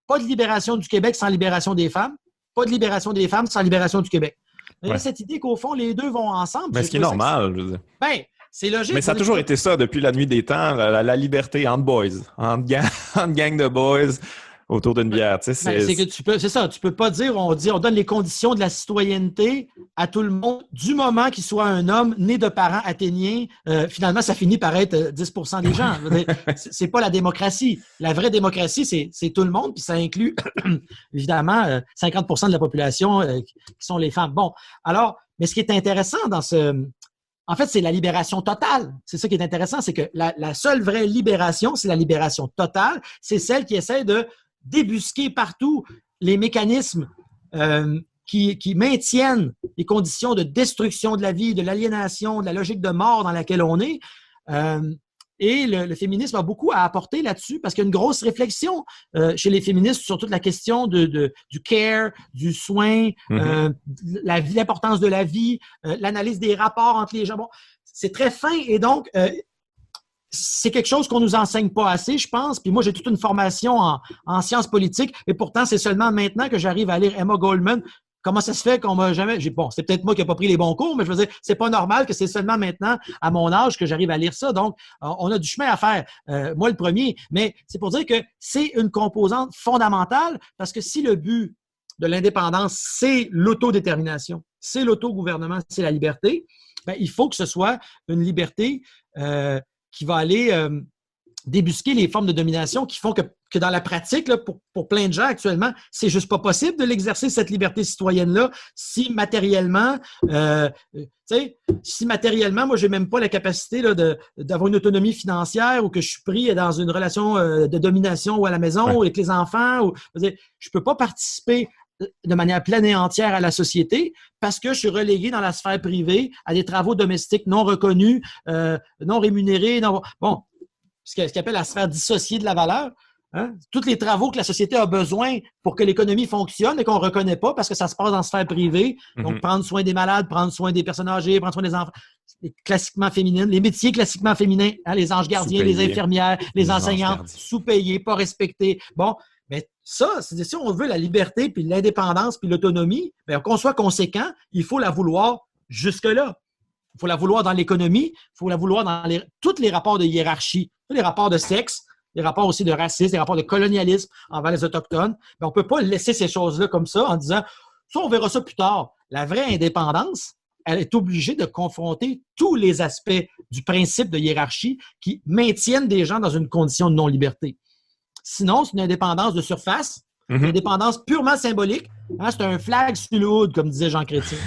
pas de libération du Québec sans libération des femmes, pas de libération des femmes sans libération du Québec. Il y a cette idée qu'au fond, les deux vont ensemble. Mais ce qui est normal, je veux dire. Ben, c'est logique. Mais ça a toujours été ça depuis la nuit des temps, la liberté entre boys, entre gang de boys autour d'une bière. Tu sais, c'est ça, tu peux pas dire, on donne les conditions de la citoyenneté à tout le monde, du moment qu'il soit un homme né de parents athéniens, finalement, ça finit par être 10% des gens. C'est pas la démocratie. La vraie démocratie, c'est tout le monde, puis ça inclut, évidemment, 50% de la population qui sont les femmes. Bon, alors, mais ce qui est intéressant dans en fait, c'est la libération totale. C'est ça qui est intéressant, c'est que la seule vraie libération, c'est la libération totale. C'est celle qui essaie de débusquer partout les mécanismes qui maintiennent les conditions de destruction de la vie, de l'aliénation, de la logique de mort dans laquelle on est. Et le féminisme a beaucoup à apporter là-dessus parce qu'il y a une grosse réflexion chez les féministes sur toute la question du care, du soin, l'importance de la vie, l'analyse des rapports entre les gens. Bon, c'est très fin et donc c'est quelque chose qu'on nous enseigne pas assez, je pense. Puis moi, j'ai toute une formation en sciences politiques et pourtant, c'est seulement maintenant que j'arrive à lire Emma Goldman. Comment ça se fait qu'on m'a jamais... Bon, c'est peut-être moi qui n'ai pas pris les bons cours, mais je veux dire, c'est pas normal que c'est seulement maintenant, à mon âge, que j'arrive à lire ça. Donc, on a du chemin à faire. Moi, le premier. Mais c'est pour dire que c'est une composante fondamentale parce que si le but de l'indépendance, c'est l'autodétermination, c'est l'autogouvernement, c'est la liberté, bien, il faut que ce soit une liberté qui va aller débusquer les formes de domination qui font que dans la pratique, là, pour plein de gens actuellement, c'est juste pas possible de l'exercer, cette liberté citoyenne-là, si matériellement, moi, j'ai même pas la capacité là, d'avoir une autonomie financière ou que je suis pris dans une relation de domination ou à la maison ou avec les enfants. Je peux pas participer de manière pleine et entière à la société parce que je suis relégué dans la sphère privée à des travaux domestiques non reconnus, non rémunérés. Bon, ce qu'on appelle la sphère dissociée de la valeur. Hein? Tous les travaux que la société a besoin pour que l'économie fonctionne et qu'on ne reconnaît pas parce que ça se passe dans la sphère privée. Donc, prendre soin des malades, prendre soin des personnes âgées, prendre soin des enfants, classiquement féminines, les métiers classiquement féminins, hein, les anges gardiens, les infirmières, les enseignantes, sous-payés, pas respectés. Bon, mais ça, c'est si on veut la liberté, puis l'indépendance, puis l'autonomie, bien, qu'on soit conséquent, il faut la vouloir jusque-là. Il faut la vouloir dans l'économie, il faut la vouloir dans tous les rapports de hiérarchie, tous les rapports de sexe, les rapports aussi de racisme, les rapports de colonialisme envers les Autochtones. Mais on ne peut pas laisser ces choses-là comme ça en disant « ça, on verra ça plus tard ». La vraie indépendance, elle est obligée de confronter tous les aspects du principe de hiérarchie qui maintiennent des gens dans une condition de non-liberté. Sinon, c'est une indépendance de surface, une indépendance purement symbolique. Hein, c'est un flag sur le hood, comme disait Jean Chrétien.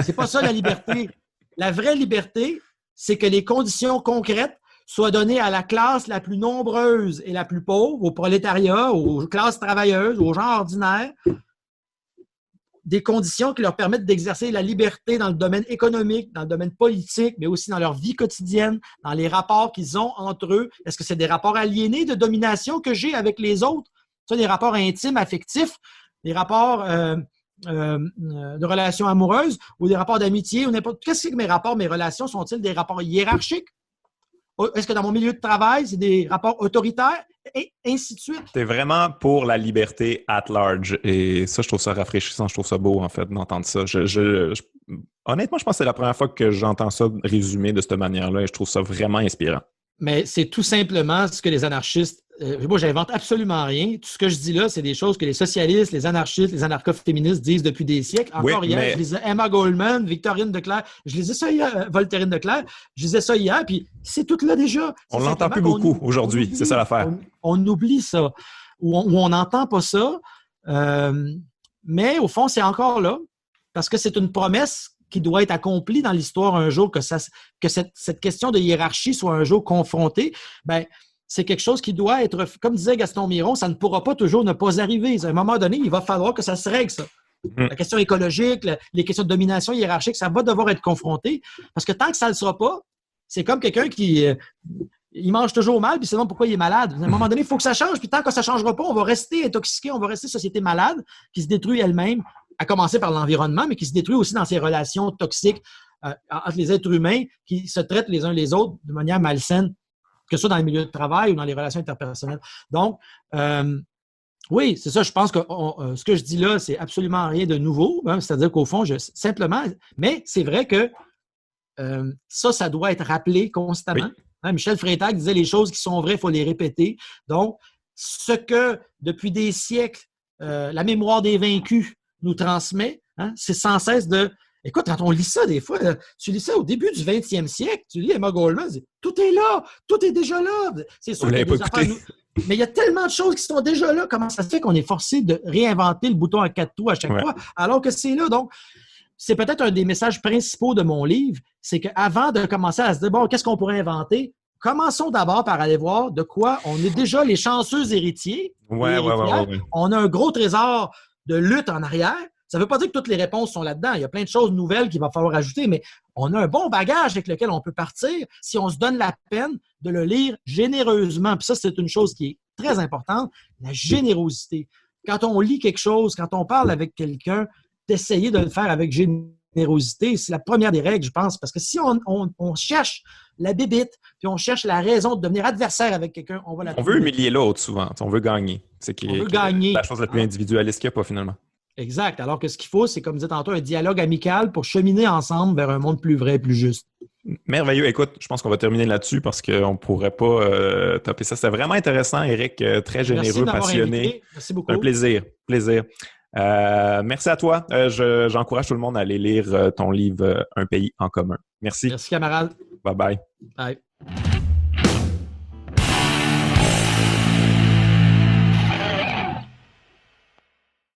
C'est pas ça la liberté. La vraie liberté, c'est que les conditions concrètes soient données à la classe la plus nombreuse et la plus pauvre, au prolétariat, aux classes travailleuses, aux gens ordinaires, des conditions qui leur permettent d'exercer la liberté dans le domaine économique, dans le domaine politique, mais aussi dans leur vie quotidienne, dans les rapports qu'ils ont entre eux. Est-ce que c'est des rapports aliénés de domination que j'ai avec les autres? Ça, des rapports intimes, affectifs, des rapports de relations amoureuses ou des rapports d'amitié ou n'importe. Qu'est-ce que mes rapports, mes relations sont-ils des rapports hiérarchiques? Est-ce que dans mon milieu de travail, c'est des rapports autoritaires? Et ainsi de suite. T'es vraiment pour la liberté at large. Et ça, je trouve ça rafraîchissant. Je trouve ça beau, en fait, d'entendre ça. Honnêtement, je pense que c'est la première fois que j'entends ça résumé de cette manière-là et je trouve ça vraiment inspirant. Mais c'est tout simplement ce que les anarchistes... moi, j'invente absolument rien. Tout ce que je dis là, c'est des choses que les socialistes, les anarchistes, les anarcho-féministes disent depuis des siècles. Encore hier, je lisais Emma Goldman, Victorine de Clercq. Je lisais ça hier, Voltairine de Clercq. Je lisais ça hier, puis c'est tout là déjà. On l'entend plus beaucoup aujourd'hui. C'est ça l'affaire. On oublie ça. Ou on n'entend pas ça. Mais au fond, c'est encore là. Parce que c'est une promesse qui doit être accompli dans l'histoire un jour, que cette question de hiérarchie soit un jour confrontée, ben, c'est quelque chose qui doit être, comme disait Gaston Miron, ça ne pourra pas toujours ne pas arriver. À un moment donné, il va falloir que ça se règle, ça. La question écologique, les questions de domination hiérarchique, ça va devoir être confronté, parce que tant que ça ne le sera pas, c'est comme quelqu'un qui... il mange toujours mal, puis c'est non pourquoi il est malade. À un moment donné, il faut que ça change, puis tant que ça ne changera pas, on va rester intoxiqué, on va rester société malade, qui se détruit elle-même, à commencer par l'environnement, mais qui se détruit aussi dans ses relations toxiques entre les êtres humains qui se traitent les uns les autres de manière malsaine, que ce soit dans les milieux de travail ou dans les relations interpersonnelles. Donc, oui, c'est ça, je pense que ce que je dis là, c'est absolument rien de nouveau. Hein, c'est-à-dire qu'au fond, simplement, mais c'est vrai que ça doit être rappelé constamment. Oui. Hein, Michel Freytag disait les choses qui sont vraies, il faut les répéter. Donc, ce que, depuis des siècles, la mémoire des vaincus nous transmet, hein, c'est sans cesse de... Écoute, quand on lit ça, des fois, tu lis ça au début du 20e siècle, tu lis Emma Goldman, tout est là, tout est déjà là. C'est sûr qu'il y a des affaires... Mais il y a tellement de choses qui sont déjà là. Comment ça se fait qu'on est forcé de réinventer le bouton à 4 trous à chaque fois, alors que c'est là? Donc, c'est peut-être un des messages principaux de mon livre, c'est qu'avant de commencer à se dire, bon, qu'est-ce qu'on pourrait inventer? Commençons d'abord par aller voir de quoi on est déjà les chanceux héritiers. Ouais. On a un gros trésor de lutte en arrière. Ça ne veut pas dire que toutes les réponses sont là-dedans. Il y a plein de choses nouvelles qu'il va falloir ajouter, mais on a un bon bagage avec lequel on peut partir si on se donne la peine de le lire généreusement. Puis ça, c'est une chose qui est très importante, la générosité. Quand on lit quelque chose, quand on parle avec quelqu'un, d'essayer de le faire avec générosité, c'est la première des règles, je pense, parce que si on cherche la bébite, puis on cherche la raison de devenir adversaire avec quelqu'un, on va la trouver. On veut humilier l'autre souvent, on veut gagner. On veut gagner. La chose la plus individualiste qu'il n'y a pas finalement. Exact. Alors que ce qu'il faut, c'est, comme je disais tantôt, un dialogue amical pour cheminer ensemble vers un monde plus vrai, plus juste. Merveilleux. Écoute, je pense qu'on va terminer là-dessus parce qu'on ne pourrait pas topper ça. C'était vraiment intéressant, Éric. Très généreux, passionné. Invité. Merci beaucoup. Un plaisir. Merci à toi. J'encourage tout le monde à aller lire ton livre Un pays en commun. Merci. Merci, camarade. Bye bye. Bye.